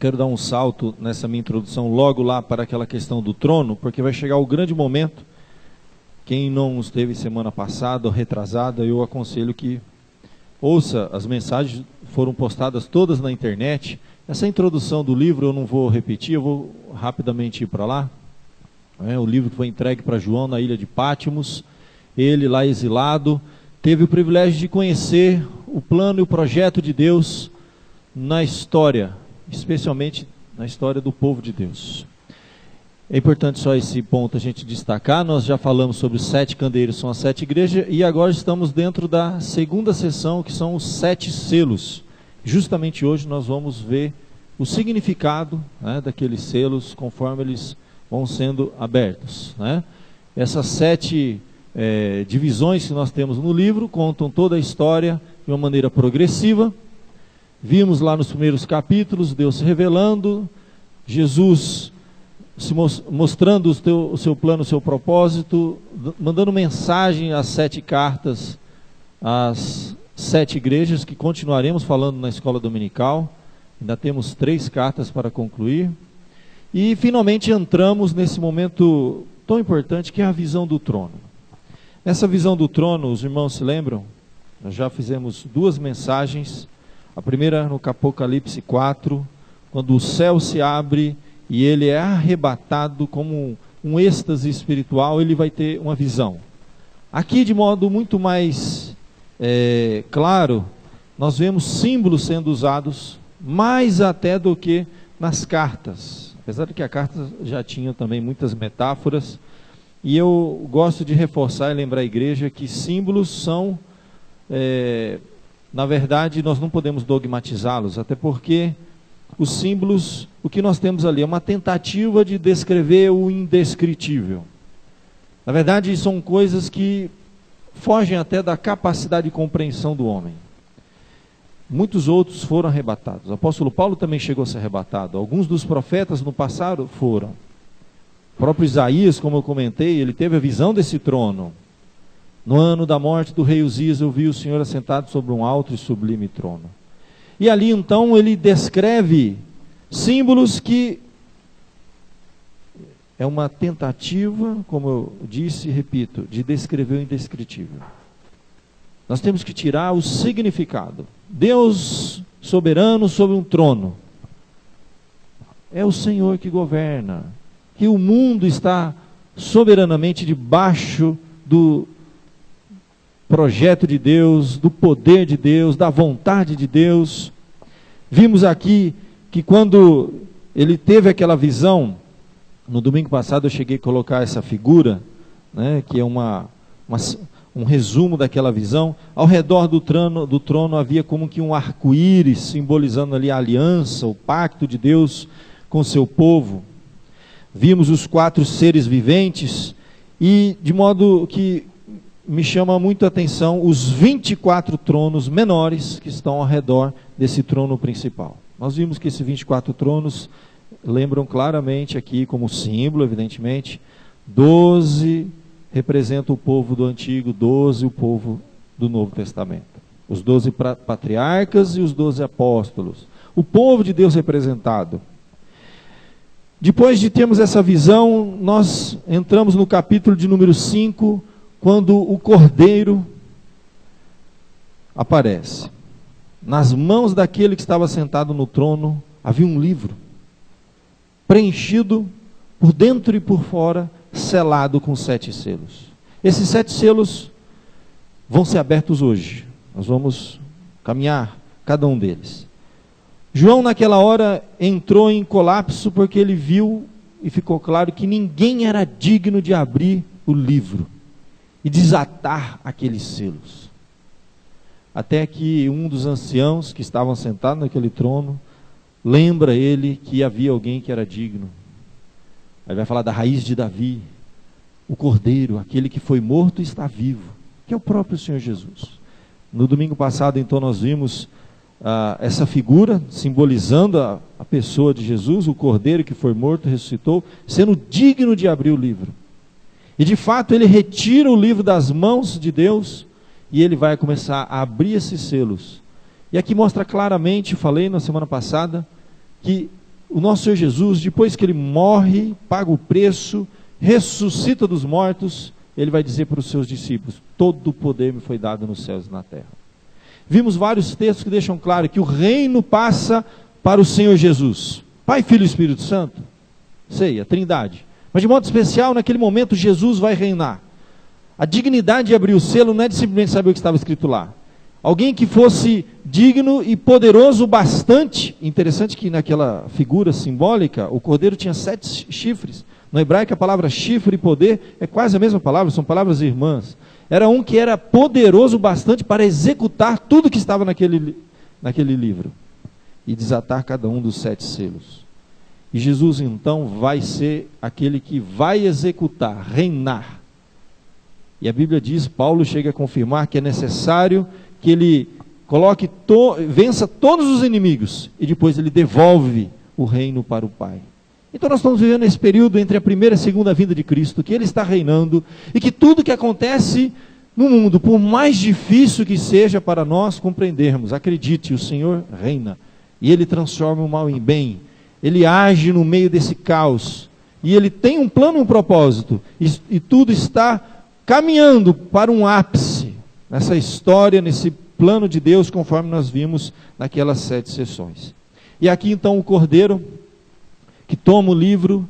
quero dar um salto nessa minha introdução logo lá para aquela questão do trono, porque vai chegar o grande momento. Quem não esteve semana passada ou retrasada, eu aconselho que ouça, as mensagens foram postadas todas na internet. Essa introdução do livro eu não vou repetir, eu vou rapidamente ir para lá. O livro que foi entregue para João na ilha de Pátimos, ele lá exilado, teve o privilégio de conhecer o plano e o projeto de Deus na história, especialmente na história do povo de Deus. É importante só esse ponto a gente destacar. Nós já falamos sobre os 7 candeeiros, são as 7 igrejas, e agora estamos dentro da segunda sessão, que são os 7 selos. Justamente hoje nós vamos ver o significado, né, daqueles selos, conforme eles vão sendo abertos, né? Essas 7 divisões que nós temos no livro contam toda a história de uma maneira progressiva. Vimos lá nos primeiros capítulos Deus se revelando, Jesus se mostrando o seu plano, o seu propósito, mandando mensagem às 7 cartas, às 7 igrejas, que continuaremos falando na escola dominical. Ainda temos 3 cartas para concluir. E finalmente entramos nesse momento tão importante que é a visão do trono. Nessa visão do trono, os irmãos se lembram? Nós já fizemos 2 mensagens. A primeira no Apocalipse 4, quando o céu se abre e ele é arrebatado como um êxtase espiritual, ele vai ter uma visão. Aqui, de modo muito mais claro, nós vemos símbolos sendo usados, mais até do que nas cartas. Apesar de que a carta já tinha também muitas metáforas, e eu gosto de reforçar e lembrar a igreja que símbolos são, na verdade, nós não podemos dogmatizá-los, até porque os símbolos, o que nós temos ali é uma tentativa de descrever o indescritível. Na verdade, são coisas que fogem até da capacidade de compreensão do homem. Muitos outros foram arrebatados. O apóstolo Paulo também chegou a ser arrebatado. Alguns dos profetas no passado foram. O próprio Isaías, como eu comentei, ele teve a visão desse trono. No ano da morte do rei Uzias, eu vi o Senhor assentado sobre um alto e sublime trono. E ali então ele descreve símbolos que é uma tentativa, como eu disse e repito, de descrever o indescritível. Nós temos que tirar o significado. Deus soberano sobre um trono. É o Senhor que governa. Que o mundo está soberanamente debaixo do projeto de Deus, do poder de Deus, da vontade de Deus. Vimos aqui que quando ele teve aquela visão, no domingo passado eu cheguei a colocar essa figura, né, que é um resumo daquela visão. Ao redor do trono havia como que um arco-íris, simbolizando ali a aliança, o pacto de Deus com seu povo. Vimos os 4 seres viventes e, de modo que me chama muito a atenção, os 24 tronos menores que estão ao redor desse trono principal. Nós vimos que esses 24 tronos lembram claramente aqui, como símbolo, evidentemente, 12 representam o povo do Antigo, 12 o povo do Novo Testamento. Os 12 patriarcas e os 12 apóstolos. O povo de Deus representado. Depois de termos essa visão, nós entramos no capítulo de número 5, quando o Cordeiro aparece. Nas mãos daquele que estava sentado no trono, havia um livro, preenchido por dentro e por fora, selado com 7 selos. Esses 7 selos vão ser abertos hoje. Nós vamos caminhar cada um deles. João naquela hora entrou em colapso porque ele viu e ficou claro que ninguém era digno de abrir o livro e desatar aqueles selos. Até que um dos anciãos que estavam sentados naquele trono lembra ele que havia alguém que era digno. Aí vai falar da raiz de Davi, o Cordeiro, aquele que foi morto e está vivo, que é o próprio Senhor Jesus. No domingo passado, então, nós vimos essa figura simbolizando a pessoa de Jesus, o Cordeiro que foi morto e ressuscitou, sendo digno de abrir o livro. E de fato ele retira o livro das mãos de Deus e ele vai começar a abrir esses selos. E aqui mostra claramente, falei na semana passada, que o nosso Senhor Jesus, depois que ele morre, paga o preço, ressuscita dos mortos, ele vai dizer para os seus discípulos: todo o poder me foi dado nos céus e na terra. Vimos vários textos que deixam claro que o reino passa para o Senhor Jesus, Pai, Filho e Espírito Santo, sei, a Trindade, mas de modo especial, naquele momento, Jesus vai reinar. A dignidade de abrir o selo não é de simplesmente saber o que estava escrito lá. Alguém que fosse digno e poderoso bastante. Interessante que naquela figura simbólica, o cordeiro tinha 7 chifres. No hebraico a palavra chifre e poder é quase a mesma palavra, são palavras irmãs. Era um que era poderoso bastante para executar tudo que estava naquele livro. E desatar cada um dos 7 selos. E Jesus então vai ser aquele que vai executar, reinar. E a Bíblia diz, Paulo chega a confirmar que é necessário que ele vença todos os inimigos, e depois ele devolve o reino para o Pai. Então nós estamos vivendo esse período entre a primeira e a segunda vinda de Cristo, que ele está reinando, e que tudo que acontece no mundo, por mais difícil que seja para nós compreendermos, acredite, o Senhor reina, e ele transforma o mal em bem, ele age no meio desse caos, e ele tem um plano e um propósito, e tudo está caminhando para um ápice, nessa história, nesse plano de Deus, conforme nós vimos naquelas 7 sessões. E aqui então o Cordeiro, que toma o livro,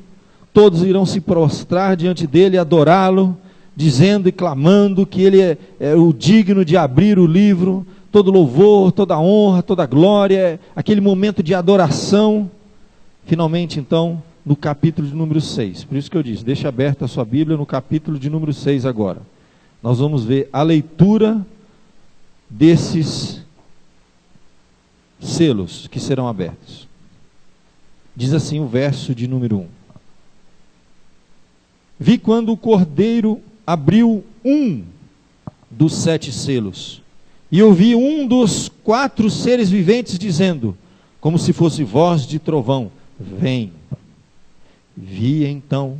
todos irão se prostrar diante dele, adorá-lo, dizendo e clamando que ele é o digno de abrir o livro, todo louvor, toda honra, toda glória, aquele momento de adoração. Finalmente então, no capítulo de número 6, por isso que eu disse, deixa aberta a sua Bíblia no capítulo de número 6 agora. Nós vamos ver a leitura desses selos que serão abertos. Diz assim o verso de número 1. Vi quando o Cordeiro abriu um dos 7 selos, e ouvi um dos 4 seres viventes dizendo, como se fosse voz de trovão, vem. Vi então,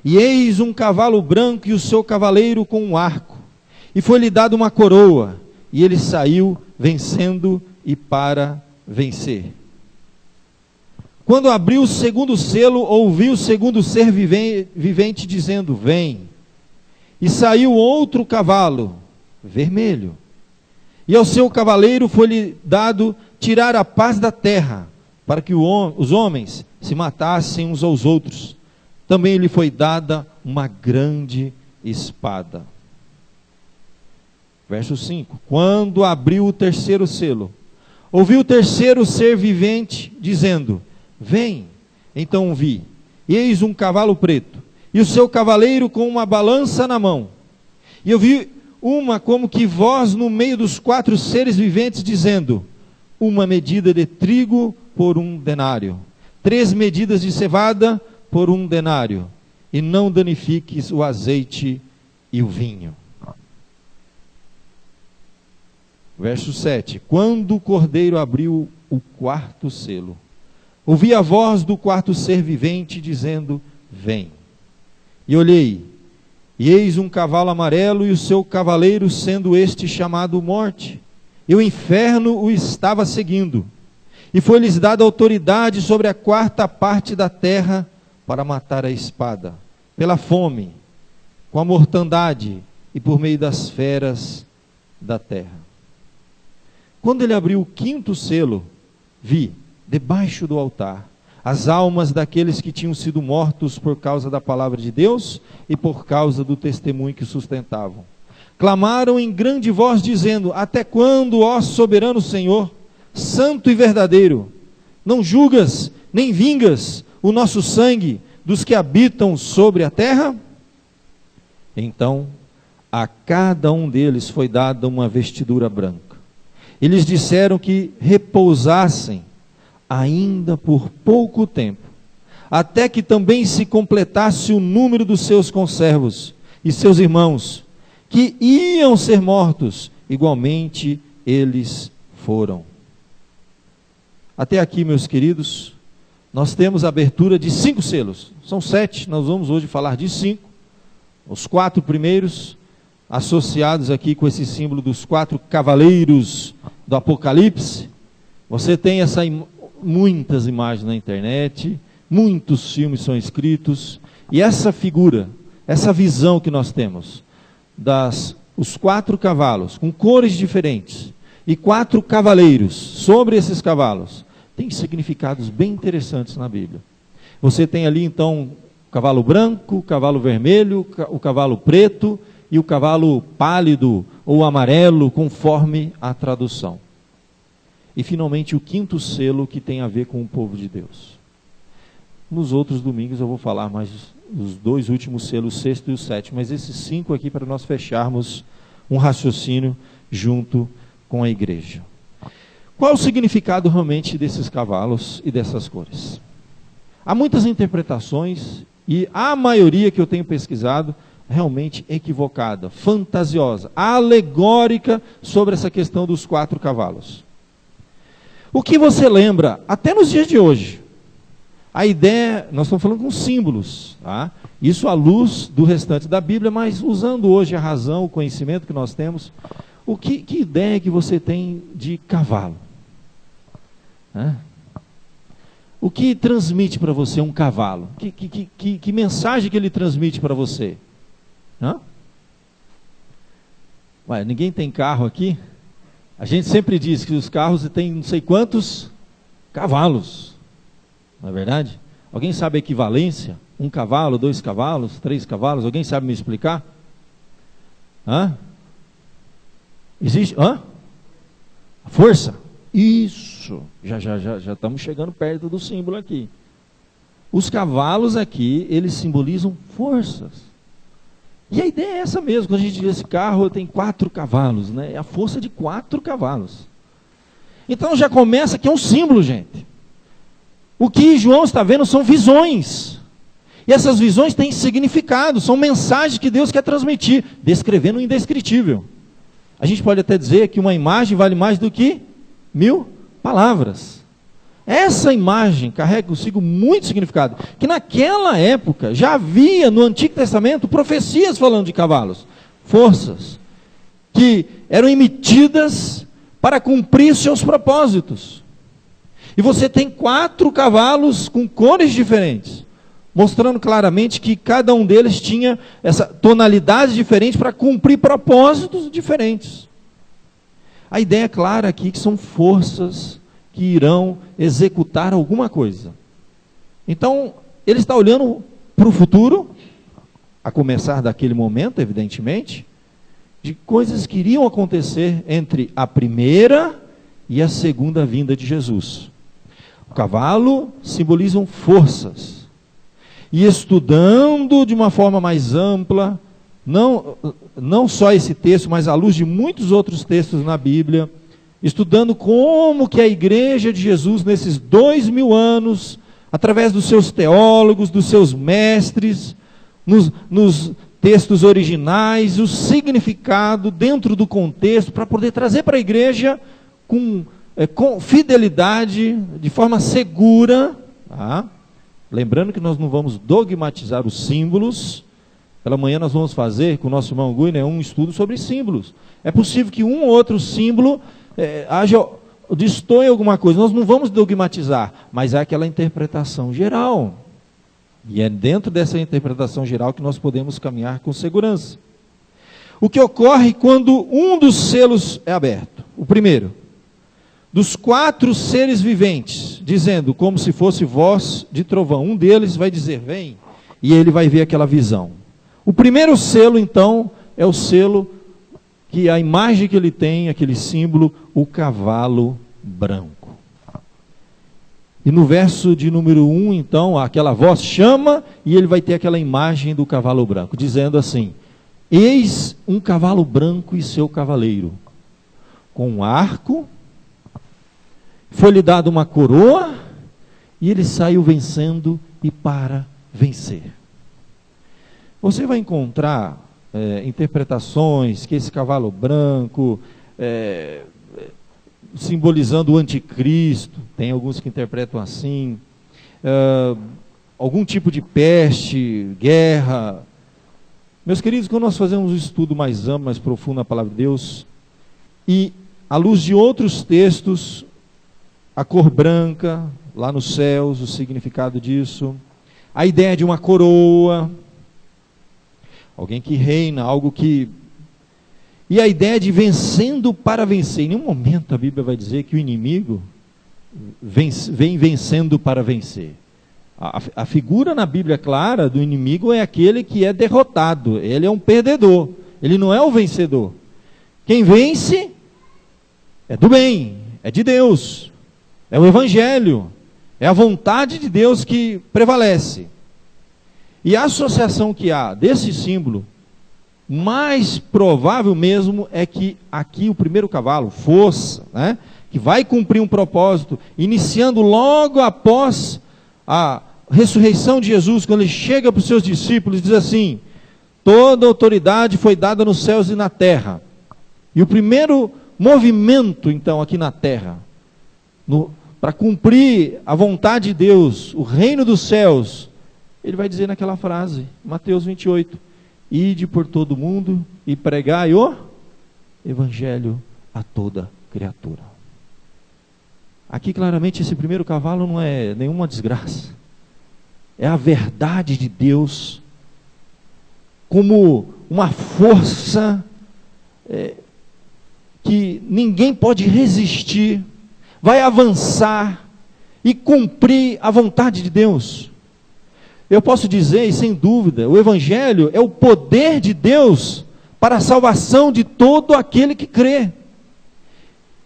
e eis um cavalo branco e o seu cavaleiro com um arco, e foi-lhe dado uma coroa, e ele saiu vencendo e para vencer. Quando abriu o segundo selo, ouvi o segundo ser vivente dizendo, vem. E saiu outro cavalo, vermelho. E ao seu cavaleiro foi-lhe dado tirar a paz da terra, para que os homens se matassem uns aos outros. Também lhe foi dada uma grande espada. Verso 5. Quando abriu o terceiro selo, ouvi o terceiro ser vivente dizendo, vem. Então vi, e eis um cavalo preto, e o seu cavaleiro com uma balança na mão. E eu vi uma como que voz no meio dos 4 seres viventes dizendo, uma medida de trigo por 1 denário, 3 medidas de cevada por 1 denário, e não danifiques o azeite e o vinho. Verso 7. Quando o Cordeiro abriu o 4º selo, ouvi a voz do 4º ser vivente dizendo, vem. E olhei, e eis um cavalo amarelo e o seu cavaleiro, sendo este chamado Morte. E o inferno o estava seguindo. E foi-lhes dada autoridade sobre a 4ª parte da terra para matar a espada, pela fome, com a mortandade e por meio das feras da terra. Quando ele abriu o 5º selo, vi, debaixo do altar, as almas daqueles que tinham sido mortos por causa da palavra de Deus e por causa do testemunho que sustentavam. Clamaram em grande voz dizendo, até quando, ó soberano Senhor, santo e verdadeiro, não julgas nem vingas o nosso sangue dos que habitam sobre a terra? Então, a cada um deles foi dada uma vestidura branca. Eles disseram que repousassem ainda por pouco tempo, até que também se completasse o número dos seus conservos e seus irmãos, que iam ser mortos, igualmente eles foram. Até aqui, meus queridos, nós temos a abertura de 5 selos. São 7, nós vamos hoje falar de 5. Os 4 primeiros, associados aqui com esse símbolo dos 4 cavaleiros do Apocalipse. Você tem muitas imagens na internet, muitos filmes são escritos, e essa figura, essa visão que nós temos, os 4 cavalos, com cores diferentes, e 4 cavaleiros sobre esses cavalos, tem significados bem interessantes na Bíblia. Você tem ali então o cavalo branco, o cavalo vermelho, o cavalo preto e o cavalo pálido ou amarelo, conforme a tradução. E finalmente o 5º selo, que tem a ver com o povo de Deus. Nos outros domingos eu vou falar mais dos 2 últimos selos, o 6º e o 7º, mas esses 5 aqui para nós fecharmos um raciocínio junto com a igreja. Qual o significado realmente desses cavalos e dessas cores? Há muitas interpretações e a maioria que eu tenho pesquisado realmente equivocada, fantasiosa, alegórica sobre essa questão dos 4 cavalos. O que você lembra, até nos dias de hoje, a ideia, nós estamos falando com símbolos, tá? Isso à luz do restante da Bíblia, mas usando hoje a razão, o conhecimento que nós temos, que ideia que você tem de cavalo? O que transmite para você um cavalo? Que mensagem que ele transmite para você? Ué, ninguém tem carro aqui? A gente sempre diz que os carros têm não sei quantos cavalos, não é verdade? Alguém sabe a equivalência? 1 cavalo, 2 cavalos, 3 cavalos? Alguém sabe me explicar? Existe? Força? Isso, já estamos chegando perto do símbolo aqui. Os cavalos aqui, eles simbolizam forças. E a ideia é essa mesmo, quando a gente diz esse carro tem 4 cavalos, né? É a força de 4 cavalos. Então já começa que é um símbolo, gente. O que João está vendo são visões. E essas visões têm significado, são mensagens que Deus quer transmitir, descrevendo o indescritível. A gente pode até dizer que uma imagem vale mais do que 1000 palavras. Essa imagem carrega consigo muito significado, que naquela época já havia no Antigo Testamento profecias falando de cavalos, forças, que eram emitidas para cumprir seus propósitos. E você tem 4 cavalos com cores diferentes, mostrando claramente que cada um deles tinha essa tonalidade diferente para cumprir propósitos diferentes. A ideia é clara aqui que são forças que irão executar alguma coisa. Então, ele está olhando para o futuro, a começar daquele momento, evidentemente, de coisas que iriam acontecer entre a primeira e a segunda vinda de Jesus. O cavalo simbolizam forças. E estudando de uma forma mais ampla, não só esse texto, mas à luz de muitos outros textos na Bíblia, estudando como que a igreja de Jesus, nesses 2000 anos, através dos seus teólogos, dos seus mestres, nos textos originais, o significado dentro do contexto, para poder trazer para a igreja com fidelidade, de forma segura, tá? Lembrando que nós não vamos dogmatizar os símbolos. Pela manhã nós vamos fazer com o nosso irmão Guiné um estudo sobre símbolos. É possível que um ou outro símbolo destoie alguma coisa. Nós não vamos dogmatizar, mas é aquela interpretação geral. E é dentro dessa interpretação geral que nós podemos caminhar com segurança. O que ocorre quando um dos selos é aberto? O primeiro, dos 4 seres viventes, dizendo como se fosse voz de trovão. Um deles vai dizer, vem, e ele vai ver aquela visão. O primeiro selo, então, é o selo que a imagem que ele tem, aquele símbolo, o cavalo branco. E no verso de número 1, então, aquela voz chama e ele vai ter aquela imagem do cavalo branco, dizendo assim, eis um cavalo branco e seu cavaleiro, com um arco, foi-lhe dado uma coroa, e ele saiu vencendo e para vencer. Você vai encontrar interpretações que esse cavalo branco, simbolizando o anticristo, tem alguns que interpretam assim, algum tipo de peste, guerra. Meus queridos, quando nós fazemos um estudo mais amplo, mais profundo na palavra de Deus, e à luz de outros textos, a cor branca, lá nos céus, o significado disso. A ideia de uma coroa, alguém que reina, algo que... E a ideia de vencendo para vencer. Em nenhum momento a Bíblia vai dizer que o inimigo vem vencendo para vencer. A figura na Bíblia clara do inimigo é aquele que é derrotado. Ele é um perdedor. Ele não é o vencedor. Quem vence é do bem, é de Deus. É o Evangelho. É a vontade de Deus que prevalece. E a associação que há desse símbolo, mais provável mesmo é que aqui o primeiro cavalo, força, né, que vai cumprir um propósito, iniciando logo após a ressurreição de Jesus, quando ele chega para os seus discípulos e diz assim: toda autoridade foi dada nos céus e na terra. E o primeiro movimento, então, aqui na terra, para cumprir a vontade de Deus, o reino dos céus, ele vai dizer naquela frase, Mateus 28, ide por todo o mundo e pregai o evangelho a toda criatura. Aqui claramente esse primeiro cavalo não é nenhuma desgraça, é a verdade de Deus, como uma força que ninguém pode resistir, vai avançar e cumprir a vontade de Deus. Eu posso dizer, e sem dúvida, o Evangelho é o poder de Deus para a salvação de todo aquele que crê.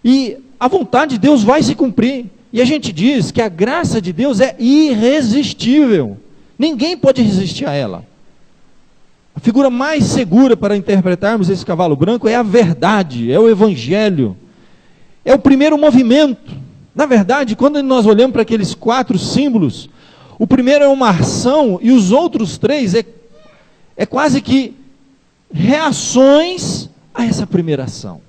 E a vontade de Deus vai se cumprir. E a gente diz que a graça de Deus é irresistível. Ninguém pode resistir a ela. A figura mais segura para interpretarmos esse cavalo branco é a verdade, é o Evangelho. É o primeiro movimento. Na verdade, quando nós olhamos para aqueles 4 símbolos, o primeiro é uma ação e os outros 3 é quase que reações a essa primeira ação.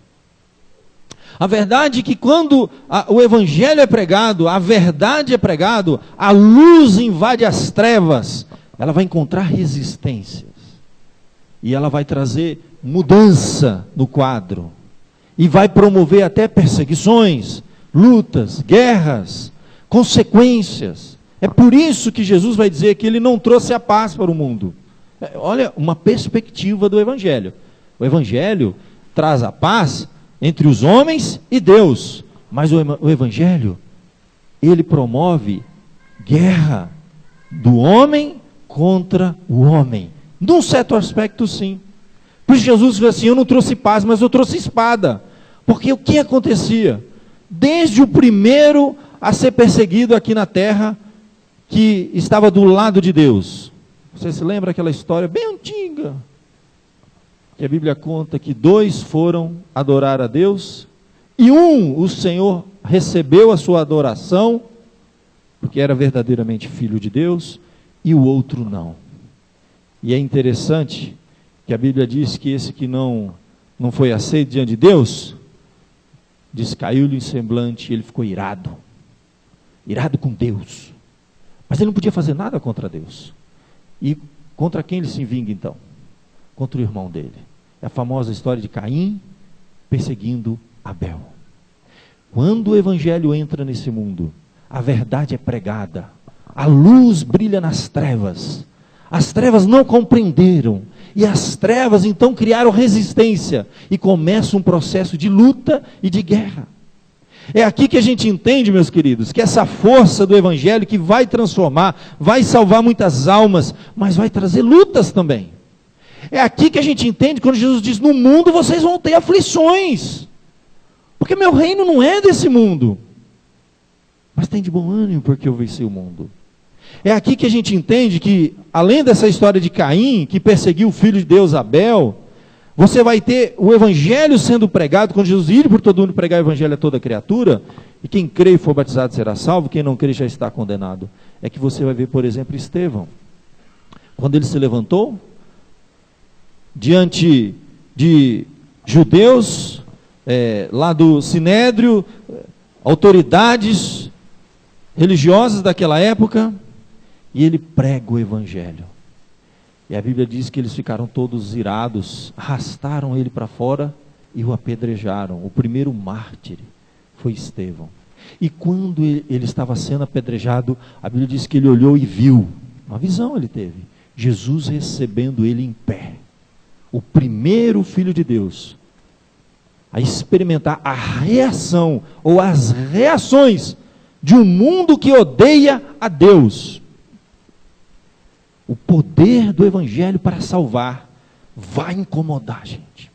A verdade é que quando o Evangelho é pregado, a verdade é pregado, a luz invade as trevas, ela vai encontrar resistências. E ela vai trazer mudança no quadro. E vai promover até perseguições, lutas, guerras, consequências. É por isso que Jesus vai dizer que ele não trouxe a paz para o mundo. Olha, uma perspectiva do Evangelho. O Evangelho traz a paz entre os homens e Deus. Mas o Evangelho, ele promove guerra do homem contra o homem. Num certo aspecto, sim. Por isso Jesus disse assim, eu não trouxe paz, mas eu trouxe espada. Porque o que acontecia? Desde o primeiro a ser perseguido aqui na terra, que estava do lado de Deus. Você se lembra aquela história bem antiga? Que a Bíblia conta que 2 foram adorar a Deus, e o Senhor recebeu a sua adoração, porque era verdadeiramente filho de Deus, e o outro não. E é interessante que a Bíblia diz que esse que não foi aceito diante de Deus, descaiu-lhe em semblante e ele ficou irado com Deus. Mas ele não podia fazer nada contra Deus. E contra quem ele se vinga então? Contra o irmão dele. É a famosa história de Caim perseguindo Abel. Quando o Evangelho entra nesse mundo, a verdade é pregada, a luz brilha nas trevas, as trevas não compreenderam, e as trevas então criaram resistência, e começa um processo de luta e de guerra. É aqui que a gente entende, meus queridos, que essa força do Evangelho que vai transformar, vai salvar muitas almas, mas vai trazer lutas também. É aqui que a gente entende quando Jesus diz, no mundo vocês vão ter aflições, porque meu reino não é desse mundo, mas tem de bom ânimo porque eu venci o mundo. É aqui que a gente entende que, além dessa história de Caim, que perseguiu o filho de Deus Abel, você vai ter o Evangelho sendo pregado, quando Jesus ir por todo mundo pregar o Evangelho a toda criatura, e quem crê e for batizado será salvo, quem não crê já está condenado. É que você vai ver, por exemplo, Estevão, quando ele se levantou, diante de judeus, lá do Sinédrio, autoridades religiosas daquela época, e ele prega o Evangelho. E a Bíblia diz que eles ficaram todos irados, arrastaram ele para fora e o apedrejaram. O primeiro mártir foi Estevão. E quando ele estava sendo apedrejado, a Bíblia diz que ele olhou e viu, uma visão ele teve, Jesus recebendo ele em pé. O primeiro Filho de Deus a experimentar a reação ou as reações de um mundo que odeia a Deus. O poder do Evangelho para salvar vai incomodar a gente.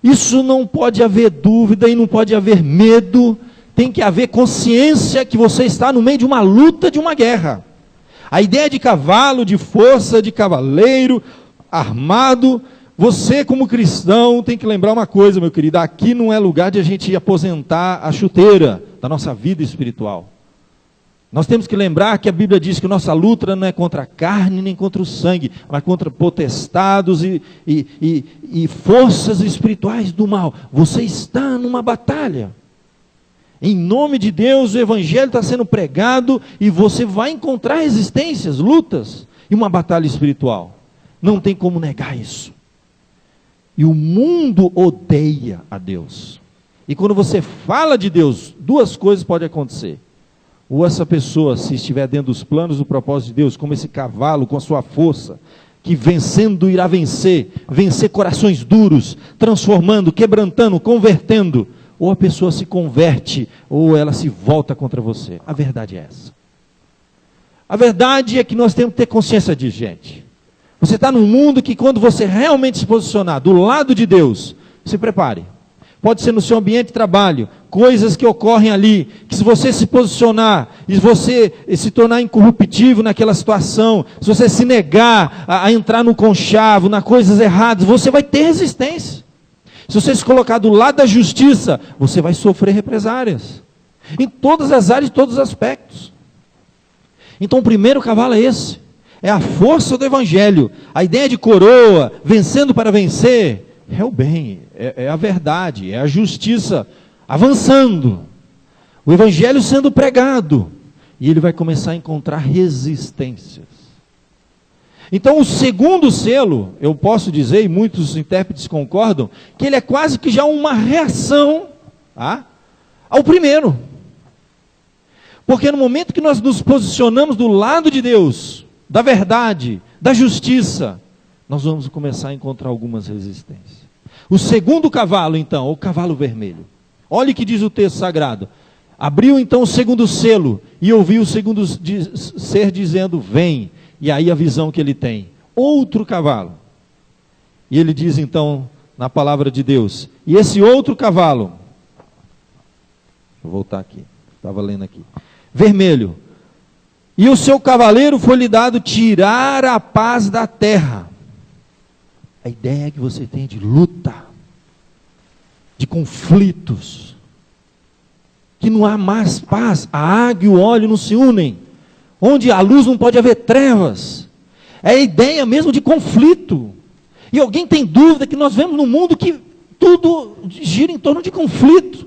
Isso não pode haver dúvida e não pode haver medo. Tem que haver consciência que você está no meio de uma luta, de uma guerra. A ideia de cavalo, de força, de cavaleiro armado, você como cristão tem que lembrar uma coisa, meu querido, aqui não é lugar de a gente aposentar a chuteira da nossa vida espiritual. Nós temos que lembrar que a Bíblia diz que nossa luta não é contra a carne nem contra o sangue, mas contra potestados e forças espirituais do mal. Você está numa batalha. Em nome de Deus, o Evangelho está sendo pregado e você vai encontrar resistências, lutas e uma batalha espiritual. Não tem como negar isso. E o mundo odeia a Deus. E quando você fala de Deus, duas coisas podem acontecer. Ou essa pessoa, se estiver dentro dos planos do propósito de Deus, como esse cavalo com a sua força, que vencendo irá vencer corações duros, transformando, quebrantando, convertendo. Ou a pessoa se converte, ou ela se volta contra você. A verdade é essa. A verdade é que nós temos que ter consciência disso, gente. Você está num mundo que quando você realmente se posicionar do lado de Deus, se prepare. Pode ser no seu ambiente de trabalho, coisas que ocorrem ali, que se você se posicionar, e você se tornar incorruptível naquela situação, se você se negar a entrar no conchavo, nas coisas erradas, você vai ter resistência. Se você se colocar do lado da justiça, você vai sofrer represárias. Em todas as áreas, em todos os aspectos. Então o primeiro cavalo é esse. É a força do Evangelho. A ideia de coroa, vencendo para vencer, é o bem, é a verdade, é a justiça avançando. O Evangelho sendo pregado. E ele vai começar a encontrar resistências. Então o segundo selo, eu posso dizer, e muitos intérpretes concordam, que ele é quase que já uma reação ao primeiro. Porque no momento que nós nos posicionamos do lado de Deus, da verdade, da justiça, nós vamos começar a encontrar algumas resistências. O segundo cavalo, então, o cavalo vermelho. Olha o que diz o texto sagrado. Abriu então o segundo selo e ouviu o segundo ser dizendo, vem. E aí a visão que ele tem, outro cavalo. E ele diz então, na palavra de Deus, e esse outro cavalo, deixa eu voltar aqui, estava lendo aqui, vermelho, e o seu cavaleiro foi-lhe dado tirar a paz da terra. A ideia que você tem de luta, de conflitos, que não há mais paz, a água e o óleo não se unem, onde a luz não pode haver trevas, é a ideia mesmo de conflito. E alguém tem dúvida que nós vemos num mundo que tudo gira em torno de conflito,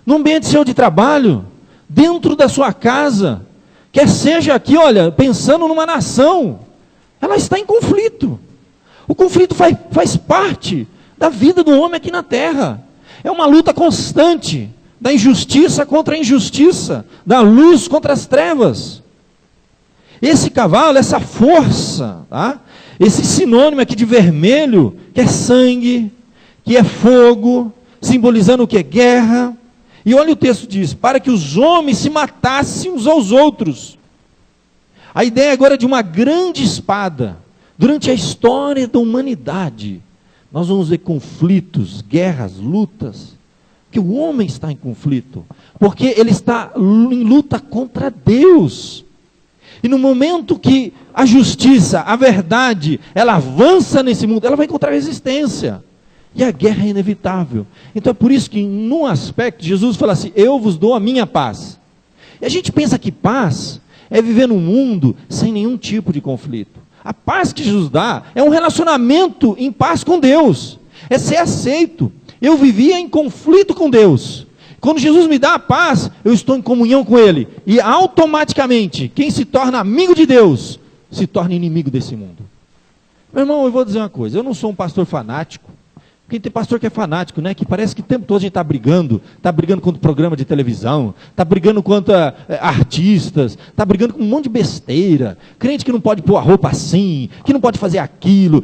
no ambiente seu de trabalho, dentro da sua casa, quer seja aqui, olha, pensando numa nação, ela está em conflito. O conflito faz parte da vida do homem aqui na terra. É uma luta constante, da injustiça contra a injustiça, da luz contra as trevas. Esse cavalo, essa força, esse sinônimo aqui de vermelho, que é sangue, que é fogo, simbolizando o que é guerra. E olha o texto diz, para que os homens se matassem uns aos outros. A ideia agora é de uma grande espada. Durante a história da humanidade, nós vamos ver conflitos, guerras, lutas, que o homem está em conflito, porque ele está em luta contra Deus. E no momento que a justiça, a verdade, ela avança nesse mundo, ela vai encontrar resistência. E a guerra é inevitável. Então é por isso que, num aspecto, Jesus fala assim, eu vos dou a minha paz. E a gente pensa que paz é viver num mundo sem nenhum tipo de conflito. A paz que Jesus dá é um relacionamento em paz com Deus. É ser aceito. Eu vivia em conflito com Deus. Quando Jesus me dá a paz, eu estou em comunhão com Ele. E automaticamente, quem se torna amigo de Deus, se torna inimigo desse mundo. Meu irmão, eu vou dizer uma coisa. Eu não sou um pastor fanático, Porque tem pastor que é fanático, né? Que parece que o tempo todo a gente está brigando contra o programa de televisão, está brigando contra artistas, está brigando com um monte de besteira. Crente que não pode pôr a roupa assim, que não pode fazer aquilo.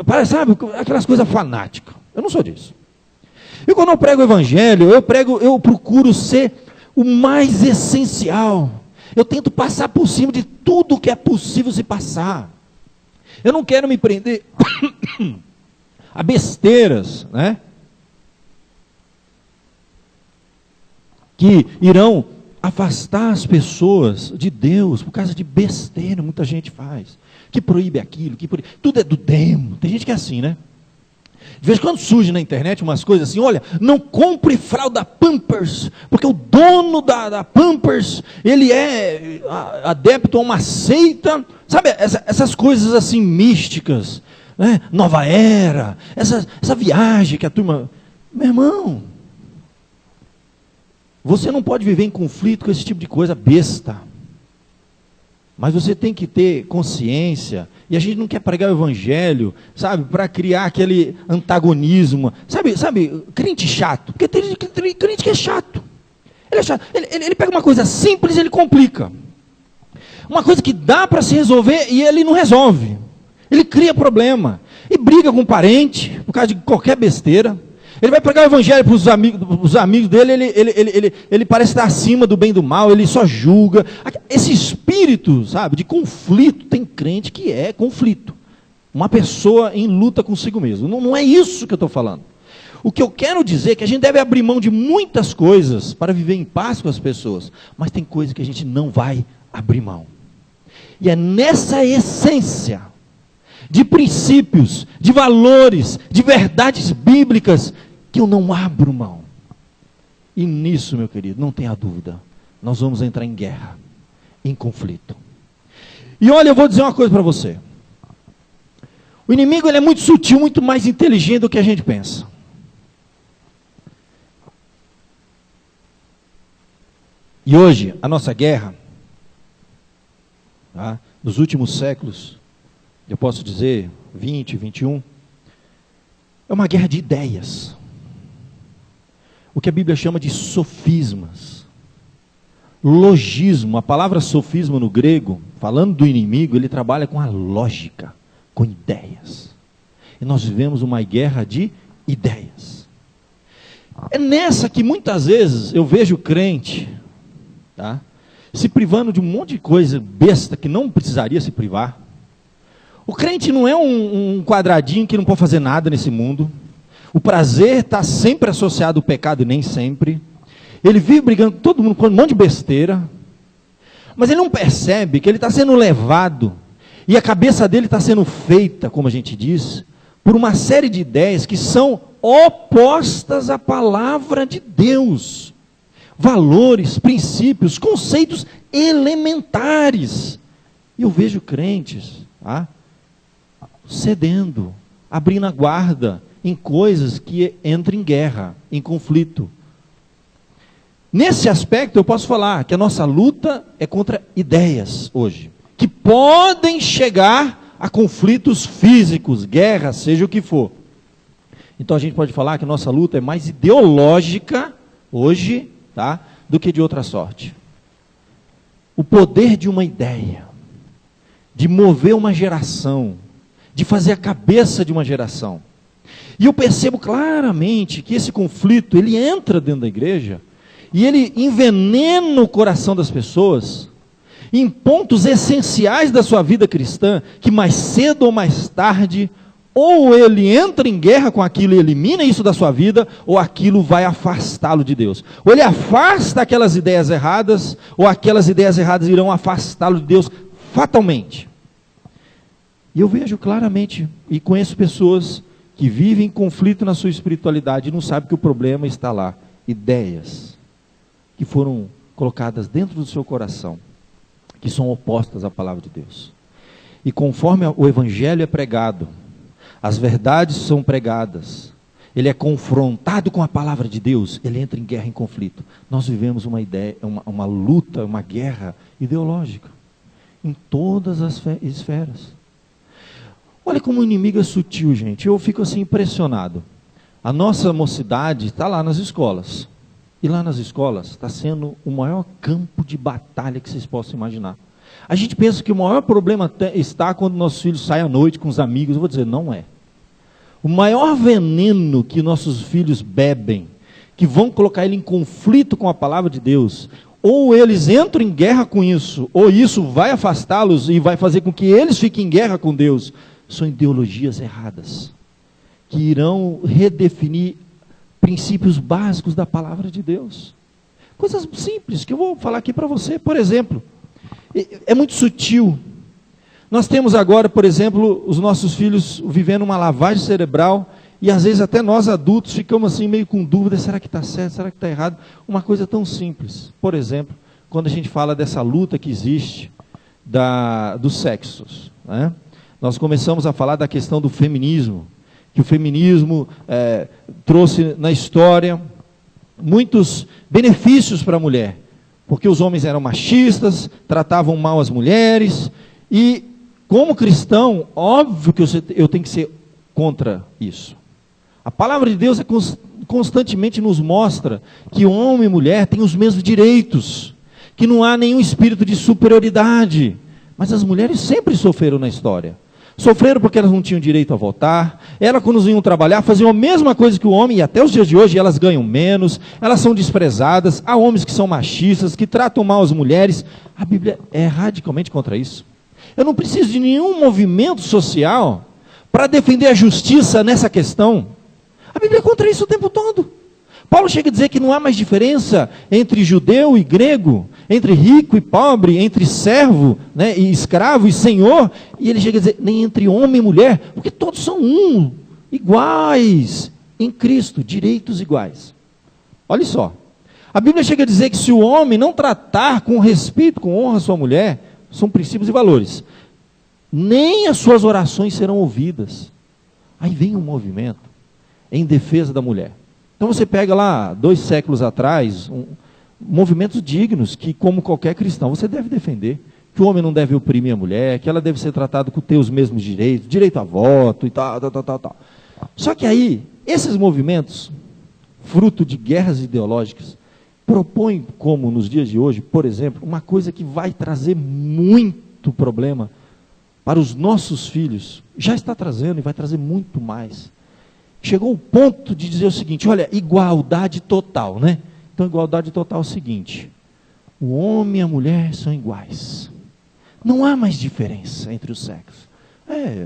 Parece, sabe, aquelas coisas fanáticas. Eu não sou disso. E quando eu prego o evangelho, eu procuro ser o mais essencial. Eu tento passar por cima de tudo que é possível se passar. Eu não quero me prender a besteiras, né? Que irão afastar as pessoas de Deus por causa de besteira, muita gente faz. Que proíbe aquilo, tudo é do demo. Tem gente que é assim, né? De vez em quando surge na internet umas coisas assim, olha, não compre fralda Pampers, porque o dono da Pampers, ele é adepto a uma seita, sabe, essas coisas assim místicas, né? Nova era, essa viagem que a turma... Meu irmão, você não pode viver em conflito com esse tipo de coisa besta. Mas você tem que ter consciência, e a gente não quer pregar o evangelho, sabe, para criar aquele antagonismo, sabe, crente chato, porque tem crente que é chato. Ele é chato, ele pega uma coisa simples e ele complica. Uma coisa que dá para se resolver e ele não resolve. Ele cria problema, e briga com o parente, por causa de qualquer besteira. Ele vai pregar o evangelho para os amigos dele, ele parece estar acima do bem e do mal, ele só julga. Esse espírito, sabe, de conflito, tem crente que é conflito. Uma pessoa em luta consigo mesmo. Não é isso que eu estou falando. O que eu quero dizer é que a gente deve abrir mão de muitas coisas para viver em paz com as pessoas. Mas tem coisa que a gente não vai abrir mão. E é nessa essência de princípios, de valores, de verdades bíblicas, que eu não abro mão. E nisso, meu querido, não tenha dúvida, nós vamos entrar em guerra, em conflito. E olha, eu vou dizer uma coisa para você. O inimigo, ele é muito sutil, muito mais inteligente do que a gente pensa. E hoje, a nossa guerra, tá, nos últimos séculos, eu posso dizer 20, 21, é uma guerra de ideias. O que a Bíblia chama de sofismas. Logismo, a palavra sofisma no grego, falando do inimigo, ele trabalha com a lógica, com ideias. E nós vivemos uma guerra de ideias. É nessa que muitas vezes eu vejo crente, tá, se privando de um monte de coisa besta que não precisaria se privar. O crente não é um quadradinho que não pode fazer nada nesse mundo. O prazer está sempre associado ao pecado e nem sempre. Ele vive brigando com todo mundo com um monte de besteira. Mas ele não percebe que ele está sendo levado, e a cabeça dele está sendo feita, como a gente diz, por uma série de ideias que são opostas à palavra de Deus. Valores, princípios, conceitos elementares. E eu vejo crentes, tá, cedendo, abrindo a guarda em coisas que entram em guerra, em conflito. Nesse aspecto eu posso falar que a nossa luta é contra ideias hoje, que podem chegar a conflitos físicos, guerra, seja o que for. Então a gente pode falar que a nossa luta é mais ideológica hoje, tá, do que de outra sorte. O poder de uma ideia, de mover uma geração, de fazer a cabeça de uma geração. E eu percebo claramente que esse conflito, ele entra dentro da igreja, e ele envenena o coração das pessoas, em pontos essenciais da sua vida cristã, que mais cedo ou mais tarde, ou ele entra em guerra com aquilo e elimina isso da sua vida, ou aquilo vai afastá-lo de Deus. Ou ele afasta aquelas ideias erradas, ou aquelas ideias erradas irão afastá-lo de Deus fatalmente. E eu vejo claramente, e conheço pessoas que vivem em conflito na sua espiritualidade e não sabem que o problema está lá. Ideias que foram colocadas dentro do seu coração, que são opostas à palavra de Deus. E conforme o evangelho é pregado, as verdades são pregadas, ele é confrontado com a palavra de Deus, ele entra em guerra, em conflito. Nós vivemos uma ideia, uma luta, uma guerra ideológica, em todas as esferas. Olha como o inimigo é sutil, gente. Eu fico assim impressionado. A nossa mocidade está lá nas escolas. E lá nas escolas está sendo o maior campo de batalha que vocês possam imaginar. A gente pensa que o maior problema está quando nossos filhos saem à noite com os amigos. Eu vou dizer, não é. O maior veneno que nossos filhos bebem, que vão colocar ele em conflito com a palavra de Deus, ou eles entram em guerra com isso, ou isso vai afastá-los e vai fazer com que eles fiquem em guerra com Deus, são ideologias erradas, que irão redefinir princípios básicos da palavra de Deus. Coisas simples que eu vou falar aqui para você. Por exemplo, é muito sutil. Nós temos agora, por exemplo, os nossos filhos vivendo uma lavagem cerebral, e às vezes até nós adultos ficamos assim meio com dúvida, será que está certo, será que está errado? Uma coisa tão simples, por exemplo, quando a gente fala dessa luta que existe dos sexos, né? Nós começamos a falar da questão do feminismo, que o feminismo trouxe na história muitos benefícios para a mulher, porque os homens eram machistas, tratavam mal as mulheres, e como cristão, óbvio que eu tenho que ser contra isso. A palavra de Deus constantemente nos mostra que homem e mulher têm os mesmos direitos, que não há nenhum espírito de superioridade, mas as mulheres sempre sofreram na história. Sofreram porque elas não tinham direito a votar, elas quando iam trabalhar faziam a mesma coisa que o homem, e até os dias de hoje elas ganham menos, elas são desprezadas, há homens que são machistas, que tratam mal as mulheres. A Bíblia é radicalmente contra isso. Eu não preciso de nenhum movimento social para defender a justiça nessa questão. A Bíblia é contra isso o tempo todo. Paulo chega a dizer que não há mais diferença entre judeu e grego, entre rico e pobre, entre servo, né, e escravo e senhor, e ele chega a dizer, nem entre homem e mulher, porque todos são iguais em Cristo, direitos iguais. Olha só, a Bíblia chega a dizer que se o homem não tratar com respeito, com honra a sua mulher, são princípios e valores, nem as suas orações serão ouvidas. Aí vem um movimento em defesa da mulher. Então você pega lá, 2 séculos atrás, movimentos dignos, que como qualquer cristão, você deve defender. Que o homem não deve oprimir a mulher, que ela deve ser tratada com ter os mesmos direitos, direito a voto e tal. Só que aí, esses movimentos, fruto de guerras ideológicas, propõem, como nos dias de hoje, por exemplo, uma coisa que vai trazer muito problema para os nossos filhos. Já está trazendo e vai trazer muito mais. Chegou o ponto de dizer o seguinte, olha, igualdade total, né? Então, igualdade total é o seguinte, o homem e a mulher são iguais. Não há mais diferença entre os sexos.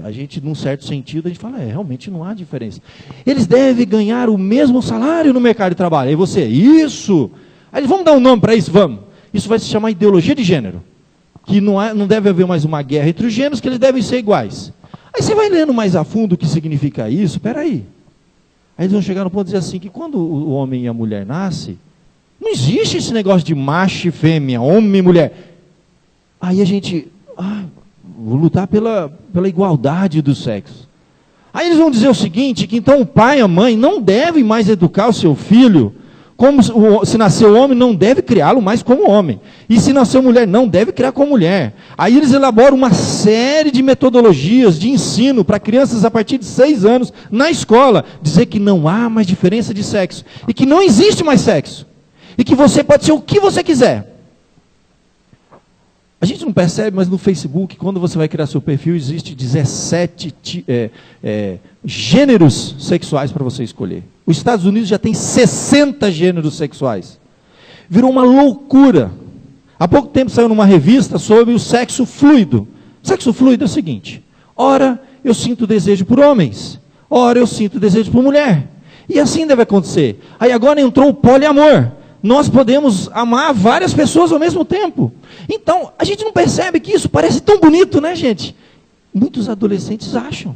A gente, num certo sentido, a gente fala, realmente não há diferença. Eles devem ganhar o mesmo salário no mercado de trabalho. Aí você, isso. Aí vamos dar um nome para isso? Vamos. Isso vai se chamar ideologia de gênero. Que não deve haver mais uma guerra entre os gêneros, que eles devem ser iguais. Aí você vai lendo mais a fundo o que significa isso, peraí. Aí eles vão chegar no ponto de dizer assim, que quando o homem e a mulher nascem, não existe esse negócio de macho e fêmea, homem e mulher. Aí a gente, vou lutar pela igualdade do sexo. Aí eles vão dizer o seguinte, que então o pai e a mãe não devem mais educar o seu filho, como se nasceu homem, não deve criá-lo mais como homem. E se nasceu mulher, não deve criar como mulher. Aí eles elaboram uma série de metodologias de ensino para crianças a partir de 6 anos na escola. Dizer que não há mais diferença de sexo. E que não existe mais sexo. E que você pode ser o que você quiser. A gente não percebe, mas no Facebook, quando você vai criar seu perfil, existe 17 gêneros sexuais para você escolher. Os Estados Unidos já tem 60 gêneros sexuais. Virou uma loucura. Há pouco tempo saiu numa revista sobre o sexo fluido. O sexo fluido é o seguinte, ora eu sinto desejo por homens, ora eu sinto desejo por mulher. E assim deve acontecer. Aí agora entrou o poliamor. Nós podemos amar várias pessoas ao mesmo tempo. Então, a gente não percebe que isso parece tão bonito, né, gente? Muitos adolescentes acham.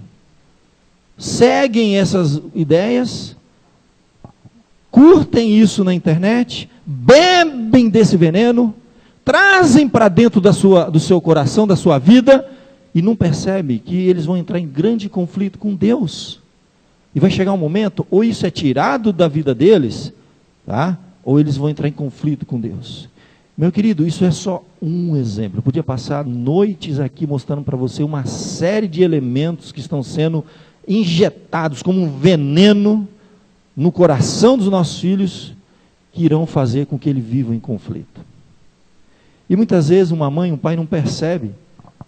Seguem essas ideias, curtem isso na internet, bebem desse veneno, trazem para dentro do seu coração, da sua vida, e não percebe que eles vão entrar em grande conflito com Deus. E vai chegar um momento, ou isso é tirado da vida deles, tá? Ou eles vão entrar em conflito com Deus. Meu querido, isso é só um exemplo. Eu podia passar noites aqui mostrando para você uma série de elementos que estão sendo injetados como um veneno no coração dos nossos filhos que irão fazer com que ele viva em conflito. E muitas vezes uma mãe, um pai não percebe.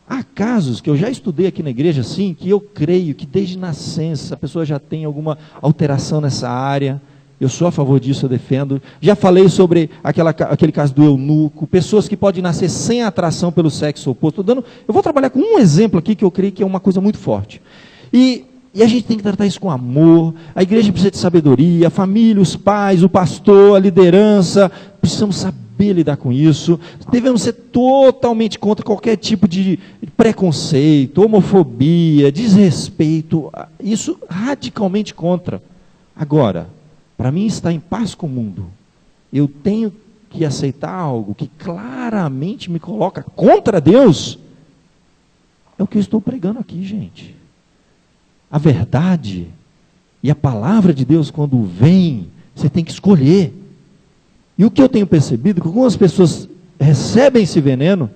Há casos que eu já estudei aqui na igreja, assim, que eu creio que desde nascença a pessoa já tem alguma alteração nessa área. Eu sou a favor disso, eu defendo. Já falei sobre aquele caso do eunuco, pessoas que podem nascer sem atração pelo sexo oposto. Eu vou trabalhar com um exemplo aqui que eu creio que é uma coisa muito forte. E a gente tem que tratar isso com amor. A igreja precisa de sabedoria, a família, os pais, o pastor, a liderança. Precisamos saber lidar com isso. Devemos ser totalmente contra qualquer tipo de preconceito, homofobia, desrespeito. Isso radicalmente contra. Agora, para mim estar em paz com o mundo, eu tenho que aceitar algo que claramente me coloca contra Deus. É o que eu estou pregando aqui, gente. A verdade e a palavra de Deus, quando vem, você tem que escolher. E o que eu tenho percebido é que algumas pessoas recebem esse veneno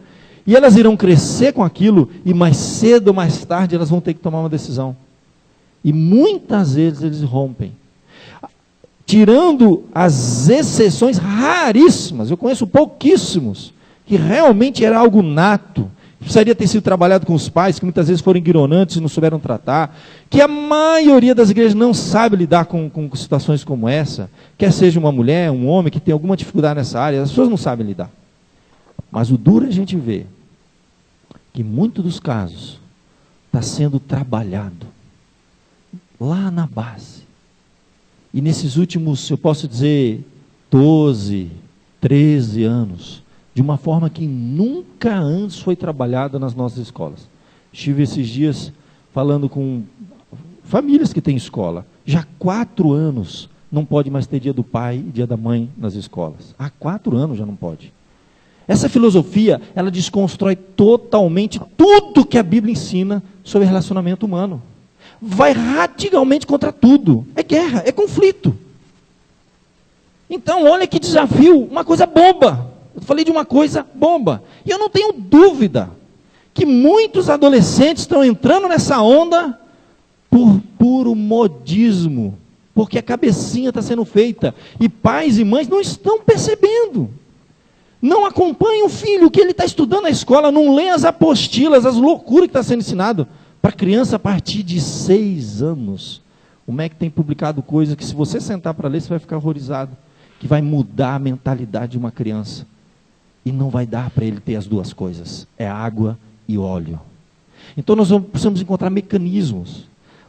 e elas irão crescer com aquilo e mais cedo ou mais tarde elas vão ter que tomar uma decisão. E muitas vezes eles rompem. Tirando as exceções raríssimas, eu conheço pouquíssimos, que realmente era algo nato, precisaria ter sido trabalhado com os pais, que muitas vezes foram ignorantes e não souberam tratar, que a maioria das igrejas não sabe lidar com situações como essa, quer seja uma mulher, um homem que tem alguma dificuldade nessa área, as pessoas não sabem lidar. Mas o duro é a gente ver que muitos dos casos está sendo trabalhado lá na base. E nesses últimos, eu posso dizer, 12, 13 anos, de uma forma que nunca antes foi trabalhada nas nossas escolas. Estive esses dias falando com famílias que têm escola. Já há 4 anos não pode mais ter dia do pai e dia da mãe nas escolas. Há 4 anos já não pode. Essa filosofia, ela desconstrói totalmente tudo que a Bíblia ensina sobre relacionamento humano. Vai radicalmente contra tudo. É guerra, é conflito. Então, olha que desafio, uma coisa boba. Eu falei de uma coisa boba. E eu não tenho dúvida que muitos adolescentes estão entrando nessa onda por puro modismo. Porque a cabecinha está sendo feita. E pais e mães não estão percebendo. Não acompanham o filho, o que ele está estudando na escola, não lê as apostilas, as loucuras que está sendo ensinado. Para criança a partir de 6 anos. O MEC tem publicado coisas que se você sentar para ler, você vai ficar horrorizado. Que vai mudar a mentalidade de uma criança. E não vai dar para ele ter as duas coisas. É água e óleo. Então nós precisamos encontrar mecanismos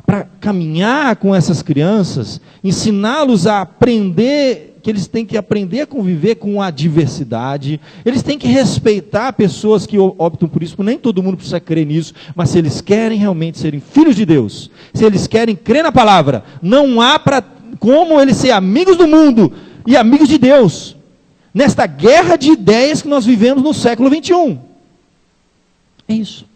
para caminhar com essas crianças, ensiná-los a aprender, que eles têm que aprender a conviver com a diversidade, eles têm que respeitar pessoas que optam por isso, nem todo mundo precisa crer nisso, mas se eles querem realmente serem filhos de Deus, se eles querem crer na palavra, não há como eles ser amigos do mundo e amigos de Deus, nesta guerra de ideias que nós vivemos no século 21. É isso.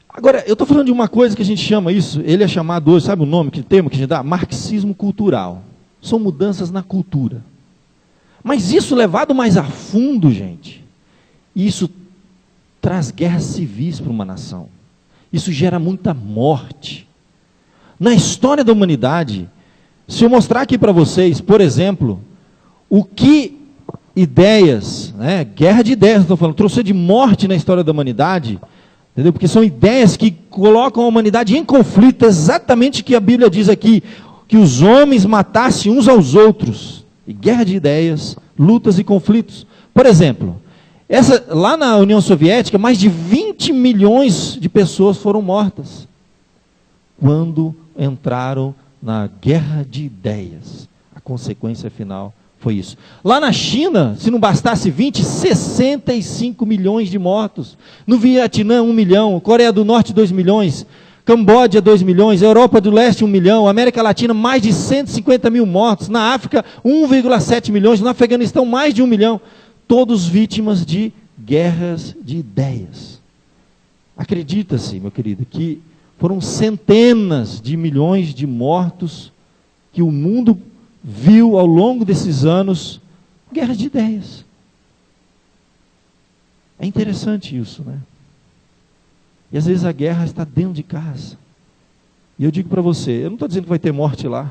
Agora, eu estou falando de uma coisa que a gente chama isso, ele é chamado hoje, sabe o nome, que termo que a gente dá? Marxismo cultural. São mudanças na cultura. Mas isso levado mais a fundo, gente, isso traz guerras civis para uma nação. Isso gera muita morte. Na história da humanidade, se eu mostrar aqui para vocês, por exemplo, o que ideias, guerra de ideias, estou falando, trouxe de morte na história da humanidade, entendeu? Porque são ideias que colocam a humanidade em conflito, exatamente o que a Bíblia diz aqui, que os homens matassem uns aos outros, e guerra de ideias, lutas e conflitos. Por exemplo, lá na União Soviética, mais de 20 milhões de pessoas foram mortas, quando entraram na guerra de ideias. A consequência final foi isso. Lá na China, se não bastasse 65 milhões de mortos. No Vietnã, 1 milhão. Coreia do Norte, 2 milhões. Camboja, 2 milhões. Europa do Leste, 1 milhão. América Latina, mais de 150 mil mortos. Na África, 1,7 milhões. No Afeganistão, mais de 1 milhão. Todos vítimas de guerras de ideias. Acredita-se, meu querido, que foram centenas de milhões de mortos que o mundo viu ao longo desses anos, guerras de ideias. É interessante isso, né? E às vezes a guerra está dentro de casa. E eu digo para você, eu não estou dizendo que vai ter morte lá,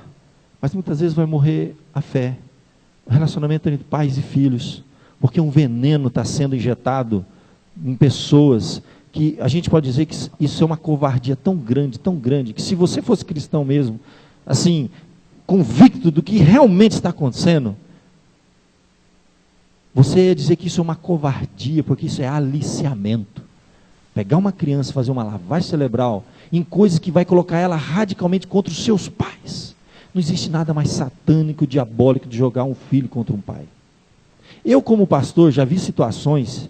mas muitas vezes vai morrer a fé, o relacionamento entre pais e filhos, porque um veneno está sendo injetado em pessoas, que a gente pode dizer que isso é uma covardia tão grande, que se você fosse cristão mesmo, assim, convicto do que realmente está acontecendo, você ia dizer que isso é uma covardia, porque isso é aliciamento. Pegar uma criança, fazer uma lavagem cerebral em coisas que vai colocar ela radicalmente contra os seus pais. Não existe nada mais satânico, diabólico de jogar um filho contra um pai. Eu, como pastor, já vi situações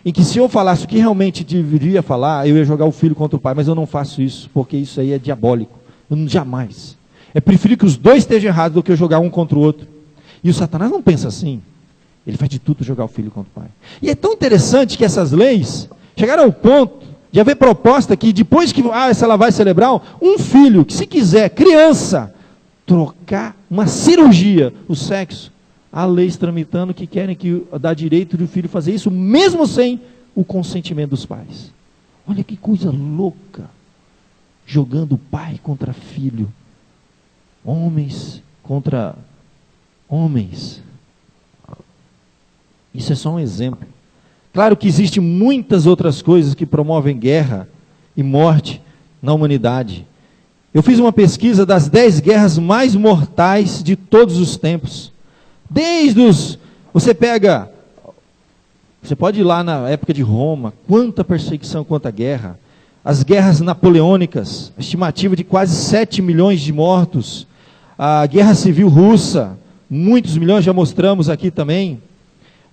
em que se eu falasse o que realmente deveria falar, eu ia jogar o filho contra o pai, mas eu não faço isso, porque isso aí é diabólico. Eu não, jamais. É preferir que os dois estejam errados do que eu jogar um contra o outro. E o Satanás não pensa assim. Ele faz de tudo para jogar o filho contra o pai. E é tão interessante que essas leis chegaram ao ponto de haver proposta que depois que essa lavagem cerebral, um filho que se quiser, criança, trocar uma cirurgia, o sexo, há leis tramitando que querem que dá direito do filho fazer isso, mesmo sem o consentimento dos pais. Olha que coisa louca. Jogando pai contra filho. Homens contra homens. Isso é só um exemplo. Claro que existem muitas outras coisas que promovem guerra e morte na humanidade. Eu fiz uma pesquisa das 10 guerras mais mortais de todos os tempos. Você pode ir lá na época de Roma, quanta perseguição, quanta guerra. As guerras napoleônicas, estimativa de quase 7 milhões de mortos. A guerra civil russa, muitos milhões, já mostramos aqui também.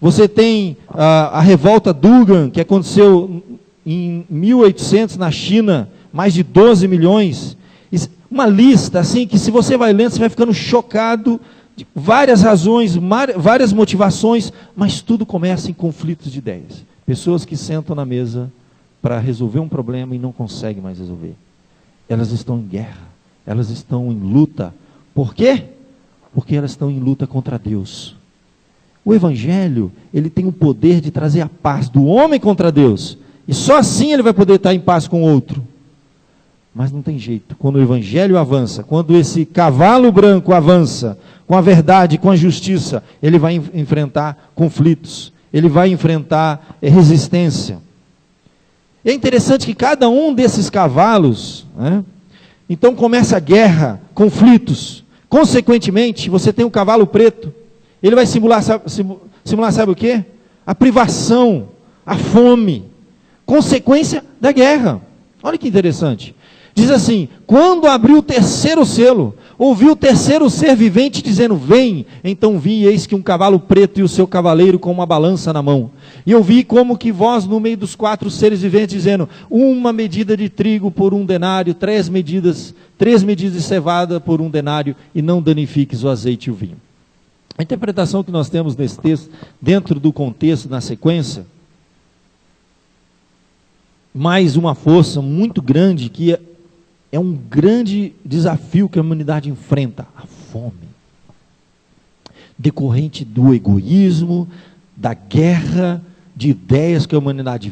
Você tem a revolta Dugan, que aconteceu em 1800 na China, mais de 12 milhões. Uma lista assim que se você vai lendo, você vai ficando chocado, de várias razões, várias motivações, mas tudo começa em conflitos de ideias. Pessoas que sentam na mesa para resolver um problema e não conseguem mais resolver. Elas estão em guerra, elas estão em luta. Por quê? Porque elas estão em luta contra Deus. O Evangelho, ele tem o poder de trazer a paz do homem contra Deus. E só assim ele vai poder estar em paz com o outro. Mas não tem jeito. Quando o Evangelho avança, quando esse cavalo branco avança, com a verdade, com a justiça, ele vai enfrentar conflitos. Ele vai enfrentar resistência. E é interessante que cada um desses cavalos, então começa a guerra, conflitos. Consequentemente, você tem um cavalo preto. Ele vai simular sabe o quê? A privação, a fome, consequência da guerra. Olha que interessante. Diz assim: quando abriu o terceiro selo, ouvi o terceiro ser vivente dizendo: vem. Então vi, eis que um cavalo preto e o seu cavaleiro com uma balança na mão. E eu vi como que voz no meio dos 4 seres viventes dizendo: uma medida de trigo por 1 denário, 3 medidas de cevada por 1 denário, e não danifiques o azeite e o vinho. A interpretação que nós temos nesse texto, dentro do contexto, na sequência, mais uma força muito grande, que é um grande desafio que a humanidade enfrenta: a fome. Decorrente do egoísmo, da guerra de ideias que a humanidade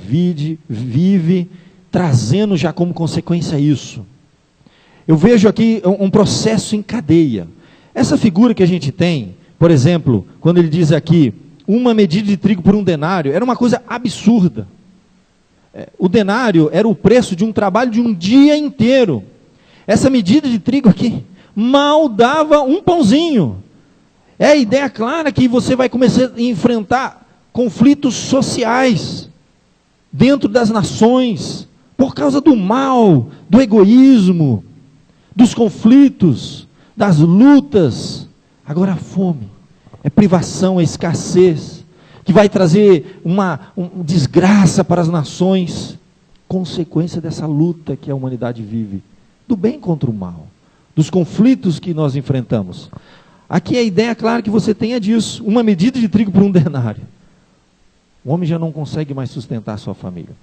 vive, trazendo já como consequência isso. Eu vejo aqui um processo em cadeia. Essa figura que a gente tem, por exemplo, quando ele diz aqui, uma medida de trigo por 1 denário, era uma coisa absurda. O denário era o preço de um trabalho de um dia inteiro. Essa medida de trigo aqui, mal dava um pãozinho. É a ideia clara que você vai começar a enfrentar conflitos sociais, dentro das nações, por causa do mal, do egoísmo, dos conflitos, das lutas. Agora a fome, é privação, é escassez, que vai trazer uma desgraça para as nações, consequência dessa luta que a humanidade vive, do bem contra o mal, dos conflitos que nós enfrentamos. Aqui a ideia, claro, que você tenha disso, uma medida de trigo por 1 denário. O homem já não consegue mais sustentar a sua família.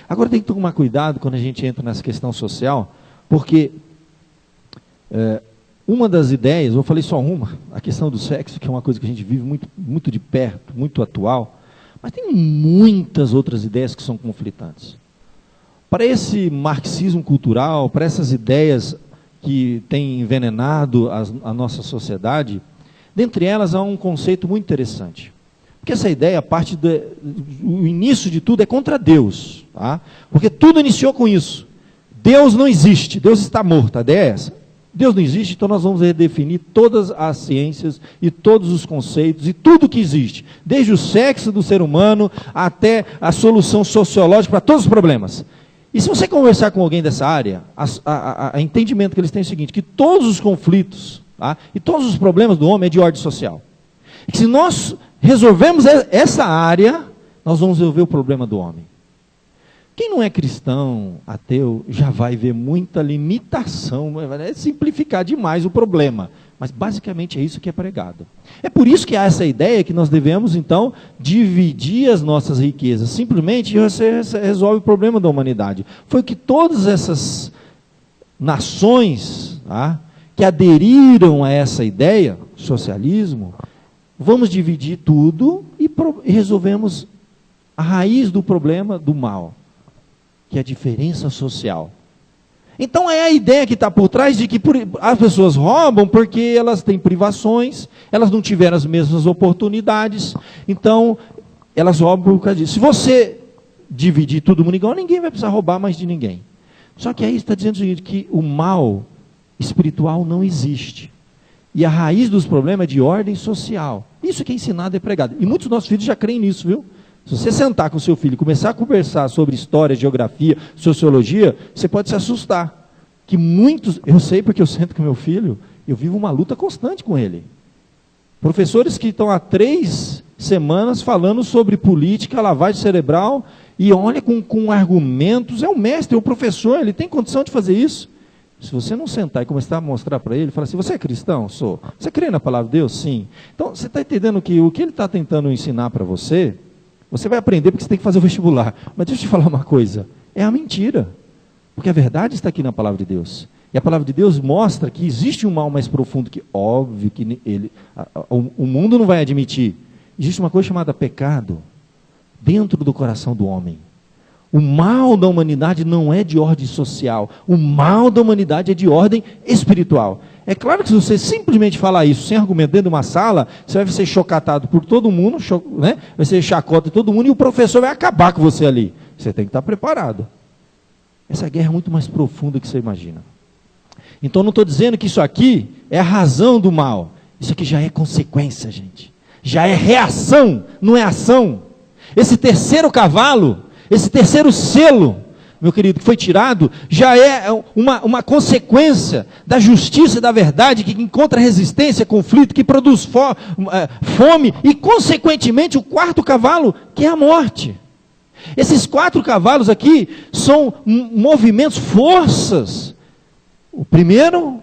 Agora tem que tomar cuidado quando a gente entra nessa questão social, porque uma das ideias, eu falei só uma, a questão do sexo, que é uma coisa que a gente vive muito, muito de perto, muito atual, mas tem muitas outras ideias que são conflitantes. Para esse marxismo cultural, para essas ideias que têm envenenado a nossa sociedade. Dentre elas há um conceito muito interessante. Porque essa ideia, o início de tudo é contra Deus. Tá? Porque tudo iniciou com isso. Deus não existe, Deus está morto. A ideia é essa. Deus não existe, então nós vamos redefinir todas as ciências e todos os conceitos e tudo que existe. Desde o sexo do ser humano até a solução sociológica para todos os problemas. E se você conversar com alguém dessa área, o entendimento que eles têm é o seguinte, que todos os conflitos, tá, e todos os problemas do homem é de ordem social. E que se nós resolvemos essa área, nós vamos resolver o problema do homem. Quem não é cristão, ateu, já vai ver muita limitação, vai simplificar demais o problema. Mas basicamente é isso que é pregado. É por isso que há essa ideia que nós devemos, então, dividir as nossas riquezas. Simplesmente você resolve o problema da humanidade. Foi o que todas essas nações, tá, que aderiram a essa ideia, socialismo, vamos dividir tudo e resolvemos a raiz do problema do mal, que é a diferença social. Então é a ideia que está por trás de que as pessoas roubam porque elas têm privações, elas não tiveram as mesmas oportunidades, então elas roubam por causa disso. Se você dividir todo mundo igual, ninguém vai precisar roubar mais de ninguém. Só que aí está dizendo o seguinte, que o mal espiritual não existe. E a raiz dos problemas é de ordem social. Isso que é ensinado e pregado. E muitos dos nossos filhos já creem nisso, viu? Se você sentar com o seu filho e começar a conversar sobre história, geografia, sociologia, você pode se assustar. Que muitos, eu sei porque eu sento com meu filho, eu vivo uma luta constante com ele. Professores que estão há 3 semanas falando sobre política, lavagem cerebral, e olha com argumentos, é o mestre, é o professor, ele tem condição de fazer isso. Se você não sentar e começar a mostrar para ele, falar assim, você é cristão? Sou. Você crê na palavra de Deus? Sim. Então, você está entendendo que o que ele está tentando ensinar para você, você vai aprender porque você tem que fazer o vestibular. Mas deixa eu te falar uma coisa, é a mentira. Porque a verdade está aqui na palavra de Deus. E a palavra de Deus mostra que existe um mal mais profundo que, óbvio, que o mundo não vai admitir. Existe uma coisa chamada pecado dentro do coração do homem. O mal da humanidade não é de ordem social. O mal da humanidade é de ordem espiritual. É claro que se você simplesmente falar isso sem argumento dentro de uma sala, você vai ser chocatado por todo mundo, né? Vai ser chacota de todo mundo e o professor vai acabar com você ali. Você tem que estar preparado. Essa guerra é muito mais profunda do que você imagina. Então não estou dizendo que isso aqui é a razão do mal. Isso aqui já é consequência, gente. Já é reação, não é ação. Esse terceiro cavalo, esse terceiro selo, meu querido, que foi tirado, já é uma consequência da justiça e da verdade, que encontra resistência, conflito, que produz fome, e consequentemente o 4º cavalo, que é a morte. Esses 4 cavalos aqui são movimentos, forças. O primeiro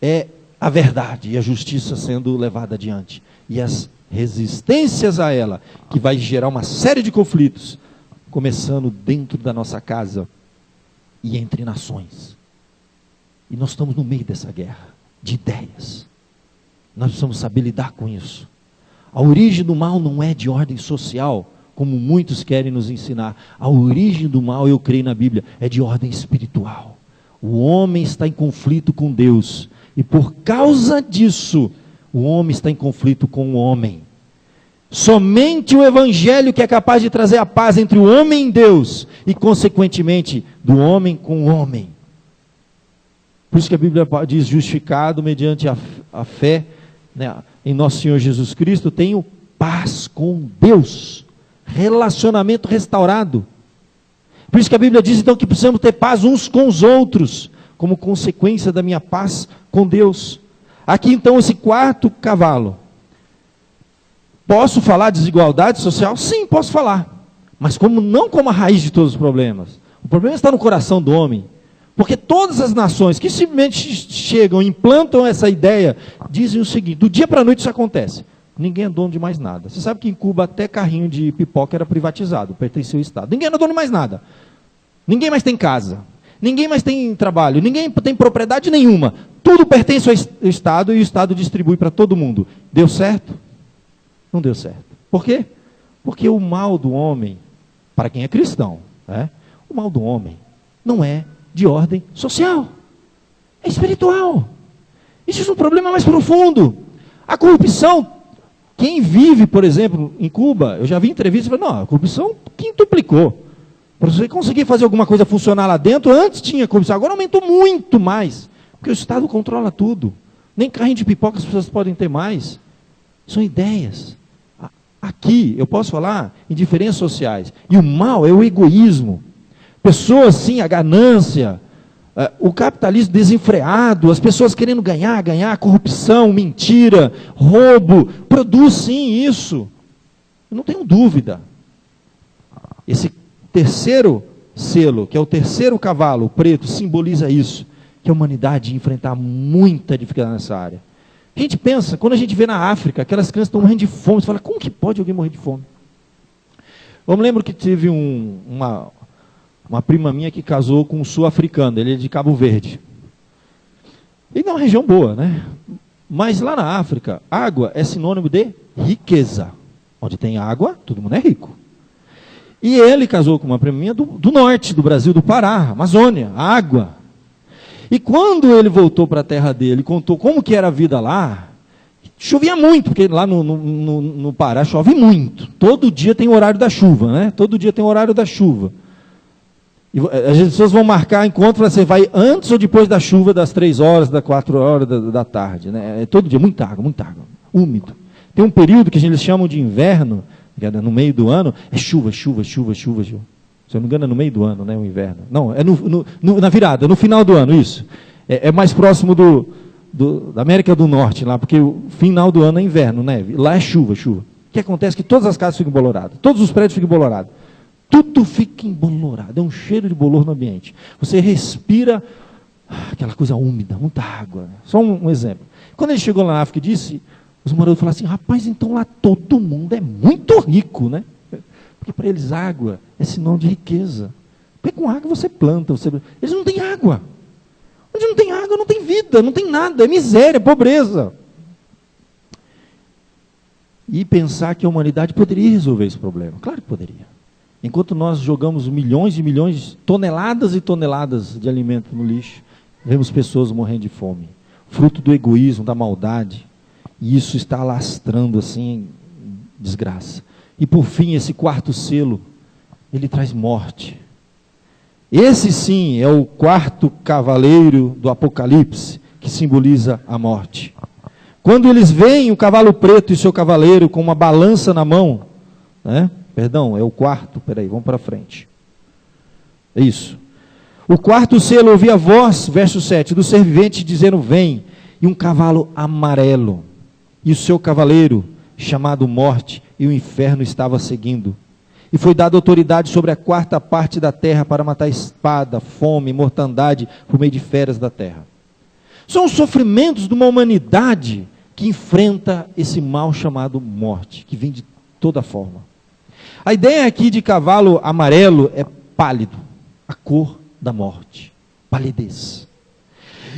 é a verdade e a justiça sendo levada adiante. E as resistências a ela, que vai gerar uma série de conflitos, começando dentro da nossa casa e entre nações. E nós estamos no meio dessa guerra de ideias. Nós precisamos saber lidar com isso. A origem do mal não é de ordem social, como muitos querem nos ensinar. A origem do mal, eu creio na Bíblia, é de ordem espiritual. O homem está em conflito com Deus. E por causa disso, o homem está em conflito com o homem. Somente o Evangelho que é capaz de trazer a paz entre o homem e Deus, e consequentemente, do homem com o homem. Por isso que a Bíblia diz, justificado mediante a fé, né, em nosso Senhor Jesus Cristo, tenho paz com Deus. Relacionamento restaurado. Por isso que a Bíblia diz então que precisamos ter paz uns com os outros, como consequência da minha paz com Deus. Aqui então esse 4º cavalo. Posso falar de desigualdade social? Sim, posso falar. Mas não como a raiz de todos os problemas. O problema está no coração do homem. Porque todas as nações que simplesmente chegam, implantam essa ideia, dizem o seguinte, do dia para a noite isso acontece. Ninguém é dono de mais nada. Você sabe que em Cuba até carrinho de pipoca era privatizado, pertencia ao Estado. Ninguém é dono de mais nada. Ninguém mais tem casa. Ninguém mais tem trabalho. Ninguém tem propriedade nenhuma. Tudo pertence ao Estado e o Estado distribui para todo mundo. Deu certo? Não deu certo. Por quê? Porque o mal do homem, para quem é cristão, né? O mal do homem não é de ordem social. É espiritual. Isso é um problema mais profundo. A corrupção, quem vive, por exemplo, em Cuba, eu já vi entrevistas e falei, não, a corrupção quintuplicou. Para você conseguir fazer alguma coisa funcionar lá dentro, antes tinha corrupção, agora aumentou muito mais. Porque o Estado controla tudo. Nem carrinho de pipoca as pessoas podem ter mais. São ideias. Aqui, eu posso falar em diferenças sociais. E o mal é o egoísmo. Pessoas, sim, a ganância, o capitalismo desenfreado, as pessoas querendo ganhar, corrupção, mentira, roubo, produz sim isso. Eu não tenho dúvida. Esse terceiro selo, que é o terceiro cavalo, o preto, simboliza isso, que a humanidade ia enfrentar muita dificuldade nessa área. A gente pensa, quando a gente vê na África, aquelas crianças estão morrendo de fome, você fala, como que pode alguém morrer de fome? Eu me lembro que teve uma prima minha que casou com um sul-africano, ele é de Cabo Verde. E não é uma região boa, né? Mas lá na África, água é sinônimo de riqueza. Onde tem água, todo mundo é rico. E ele casou com uma prima minha do norte do Brasil, do Pará, Amazônia, água. E quando ele voltou para a terra dele, contou como que era a vida lá, chovia muito, porque lá no Pará chove muito. Todo dia tem o horário da chuva, né? Todo dia tem o horário da chuva. E as pessoas vão marcar encontro, você vai antes ou depois da chuva, das 3 horas, das 4 horas da tarde. Né? É todo dia, muita água, úmido. Tem um período que eles chamam de inverno, que é no meio do ano, é chuva. Se eu não me engano, é no meio do ano, né, o inverno. Não, é na virada, no final do ano, isso. É mais próximo da América do Norte, lá, porque o final do ano é inverno, né? Lá é chuva. O que acontece é que todas as casas ficam emboloradas, todos os prédios ficam embolorados. Tudo fica embolorado, é um cheiro de bolor no ambiente. Você respira aquela coisa úmida, muita água. Só um exemplo. Quando ele chegou lá na África e disse, os moradores falaram assim, rapaz, então lá todo mundo é muito rico, né? Porque para eles água é sinônimo de riqueza. Porque com água você planta, eles não têm água. Onde não tem água, não tem vida, não tem nada, é miséria, é pobreza. E pensar que a humanidade poderia resolver esse problema. Claro que poderia. Enquanto nós jogamos milhões e milhões, toneladas e toneladas de alimento no lixo, vemos pessoas morrendo de fome. Fruto do egoísmo, da maldade. E isso está alastrando assim, desgraça. E por fim, esse quarto selo, ele traz morte. Esse sim é o quarto cavaleiro do Apocalipse, que simboliza a morte. Quando eles veem o cavalo preto e seu cavaleiro com uma balança na mão, né? Perdão, é o quarto, peraí, vamos para frente. É isso. O quarto selo, ouvi a voz, verso 7, do ser vivente dizendo, vem, e um cavalo amarelo, e o seu cavaleiro, chamado morte, e o inferno estava seguindo. E foi dada autoridade sobre a quarta parte da terra para matar espada, fome, mortandade, por meio de feras da terra. São os sofrimentos de uma humanidade que enfrenta esse mal chamado morte, que vem de toda forma. A ideia aqui de cavalo amarelo é pálido, a cor da morte, palidez.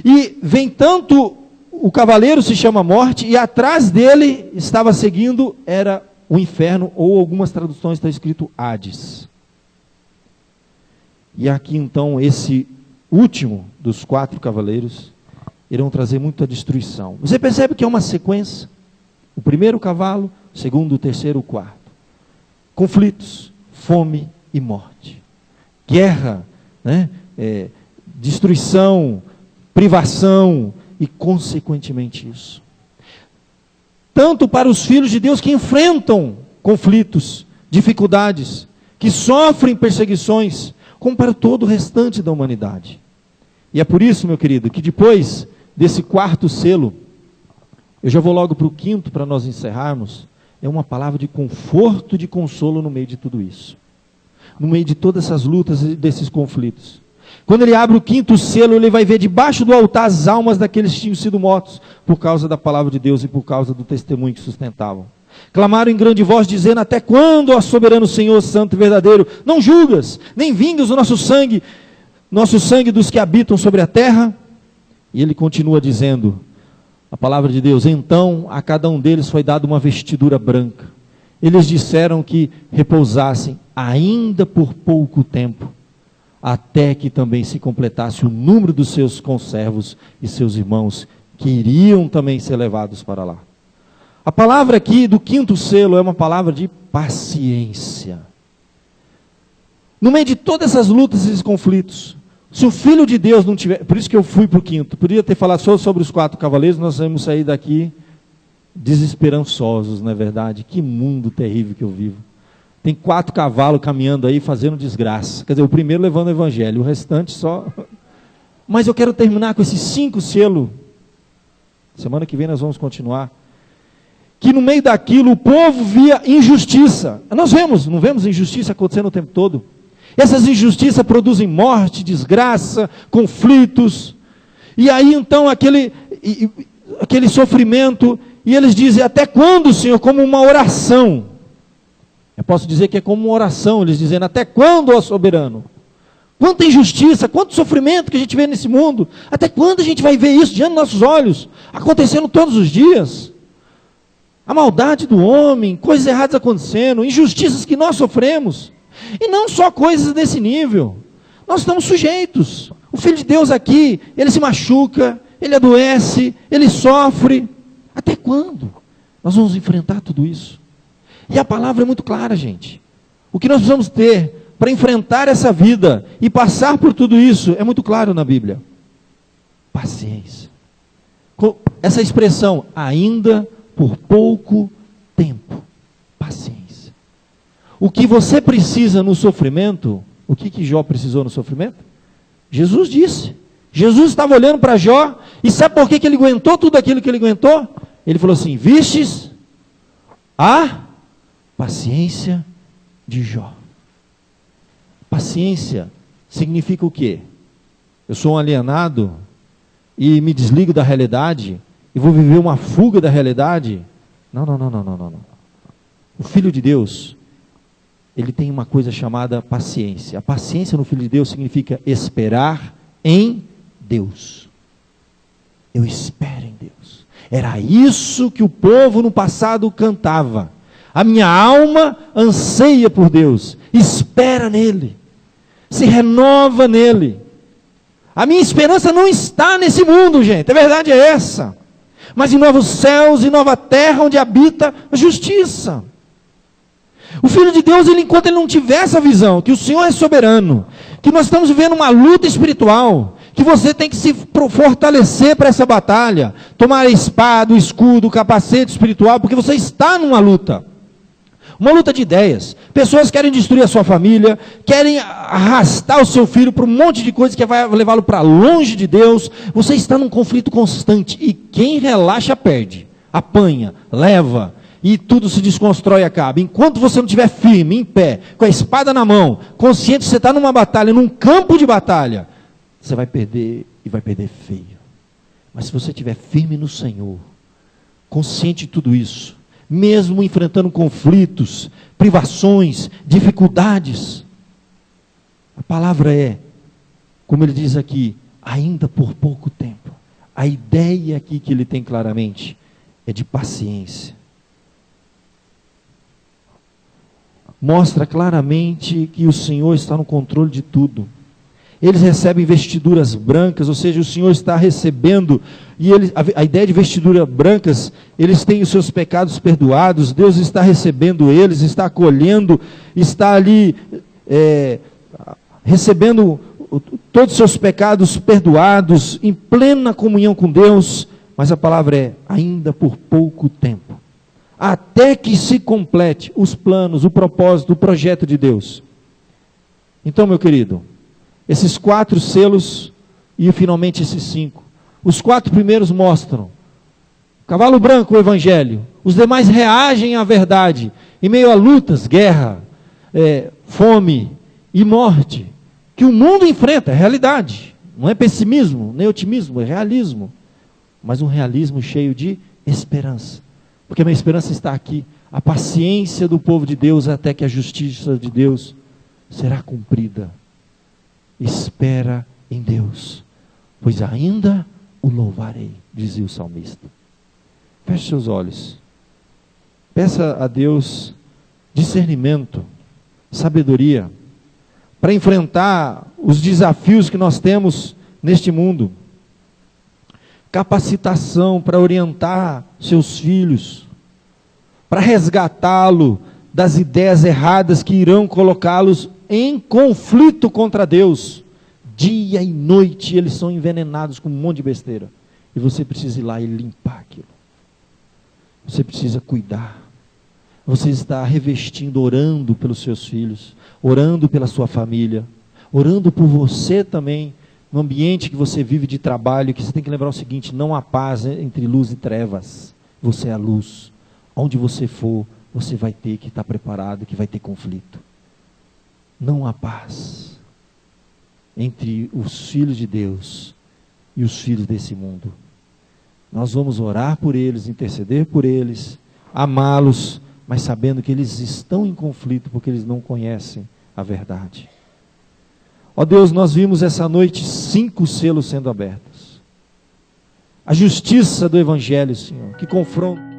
E vem tanto, o cavaleiro se chama morte, e atrás dele estava seguindo, era o inferno, ou algumas traduções está escrito Hades. E aqui então, esse último dos 4 cavaleiros, irão trazer muita destruição. Você percebe que é uma sequência? O primeiro cavalo, o segundo, o terceiro, o quarto. Conflitos, fome e morte. Guerra, né? Destruição, privação e consequentemente isso. Tanto para os filhos de Deus que enfrentam conflitos, dificuldades, que sofrem perseguições, como para todo o restante da humanidade. E é por isso, meu querido, que depois desse quarto selo, eu já vou logo para o quinto para nós encerrarmos, é uma palavra de conforto e de consolo no meio de tudo isso. No meio de todas essas lutas e desses conflitos. Quando ele abre o quinto selo, ele vai ver debaixo do altar as almas daqueles que tinham sido mortos por causa da palavra de Deus e por causa do testemunho que sustentavam. Clamaram em grande voz, dizendo, até quando, ó soberano Senhor, santo e verdadeiro, não julgas, nem vingas o nosso sangue dos que habitam sobre a terra? E ele continua dizendo, a palavra de Deus, então a cada um deles foi dada uma vestidura branca. Eles disseram que repousassem ainda por pouco tempo, até que também se completasse o número dos seus conservos e seus irmãos, que iriam também ser levados para lá. A palavra aqui do quinto selo é uma palavra de paciência. No meio de todas essas lutas e esses conflitos, se o Filho de Deus não tiver... Por isso que eu fui para o quinto. Podia ter falado só sobre os 4 cavaleiros, nós vamos sair daqui desesperançosos, não é verdade? Que mundo terrível que eu vivo. Tem 4 cavalos caminhando aí, fazendo desgraça. Quer dizer, o primeiro levando o evangelho, o restante só... Mas eu quero terminar com esses 5 selos. Semana que vem nós vamos continuar. Que no meio daquilo o povo via injustiça. Nós vemos, não vemos injustiça acontecendo o tempo todo? Essas injustiças produzem morte, desgraça, conflitos. E aí então aquele sofrimento, e eles dizem, até quando, Senhor? Como uma oração. Eu posso dizer que é como uma oração, eles dizendo, até quando, ó soberano? Quanta injustiça, quanto sofrimento que a gente vê nesse mundo. Até quando a gente vai ver isso diante dos nossos olhos, acontecendo todos os dias? A maldade do homem, coisas erradas acontecendo, injustiças que nós sofremos. E não só coisas desse nível. Nós estamos sujeitos. O Filho de Deus aqui, ele se machuca, ele adoece, ele sofre. Até quando nós vamos enfrentar tudo isso? E a palavra é muito clara, gente. O que nós precisamos ter para enfrentar essa vida e passar por tudo isso é muito claro na Bíblia. Paciência. Essa expressão, ainda por pouco tempo. Paciência. O que você precisa no sofrimento, o que Jó precisou no sofrimento? Jesus disse. Jesus estava olhando para Jó, e sabe por que ele aguentou tudo aquilo que ele aguentou? Ele falou assim, vistes a paciência de Jó. Paciência significa o quê? Eu sou um alienado e me desligo da realidade e vou viver uma fuga da realidade? Não. O Filho de Deus, ele tem uma coisa chamada paciência. A paciência no Filho de Deus significa esperar em Deus. Eu espero em Deus. Era isso que o povo no passado cantava. A minha alma anseia por Deus, espera nele, se renova nele. A minha esperança não está nesse mundo, gente, a verdade é essa. Mas em novos céus e nova terra, onde habita a justiça. O Filho de Deus, enquanto ele não tiver essa visão, que o Senhor é soberano, que nós estamos vivendo uma luta espiritual, que você tem que se fortalecer para essa batalha, tomar a espada, o escudo, o capacete espiritual, porque você está numa luta. Uma luta de ideias. Pessoas querem destruir a sua família, querem arrastar o seu filho para um monte de coisas que vai levá-lo para longe de Deus. Você está num conflito constante, e quem relaxa perde, apanha, leva, e tudo se desconstrói e acaba. Enquanto você não estiver firme, em pé, com a espada na mão, consciente que você está numa batalha, num campo de batalha, você vai perder, e vai perder feio. Mas se você estiver firme no Senhor, consciente de tudo isso, mesmo enfrentando conflitos, privações, dificuldades, a palavra é, como ele diz aqui, ainda por pouco tempo. A ideia aqui que ele tem claramente é de paciência. Mostra claramente que o Senhor está no controle de tudo. Eles recebem vestiduras brancas, ou seja, o Senhor está recebendo, e a ideia de vestiduras brancas, eles têm os seus pecados perdoados, Deus está recebendo eles, está acolhendo, está ali recebendo todos os seus pecados perdoados, em plena comunhão com Deus, mas a palavra é, ainda por pouco tempo, até que se complete os planos, o propósito, o projeto de Deus. Então, meu querido, esses 4 selos e finalmente esses 5. Os 4 primeiros mostram cavalo branco, o evangelho. Os demais reagem à verdade. Em meio a lutas, guerra, fome e morte, que o mundo enfrenta, é realidade. Não é pessimismo, nem otimismo, é realismo. Mas um realismo cheio de esperança. Porque a minha esperança está aqui. A paciência do povo de Deus até que a justiça de Deus será cumprida. Espera em Deus, pois ainda o louvarei, dizia o salmista. Feche seus olhos. Peça a Deus discernimento, sabedoria, para enfrentar os desafios que nós temos neste mundo. Capacitação para orientar seus filhos, para resgatá-lo das ideias erradas que irão colocá-los em conflito contra Deus. Dia e noite eles são envenenados com um monte de besteira. E você precisa ir lá e limpar aquilo. Você precisa cuidar. Você está revestindo, orando pelos seus filhos, orando pela sua família, orando por você também, no ambiente que você vive de trabalho, que você tem que lembrar o seguinte: não há paz entre luz e trevas. Você é a luz. Onde você for, você vai ter que estar preparado, que vai ter conflito. Não há paz entre os filhos de Deus e os filhos desse mundo. Nós vamos orar por eles, interceder por eles, amá-los, mas sabendo que eles estão em conflito porque eles não conhecem a verdade. Ó Deus, nós vimos essa noite 5 selos sendo abertos. A justiça do Evangelho, Senhor, que confronta.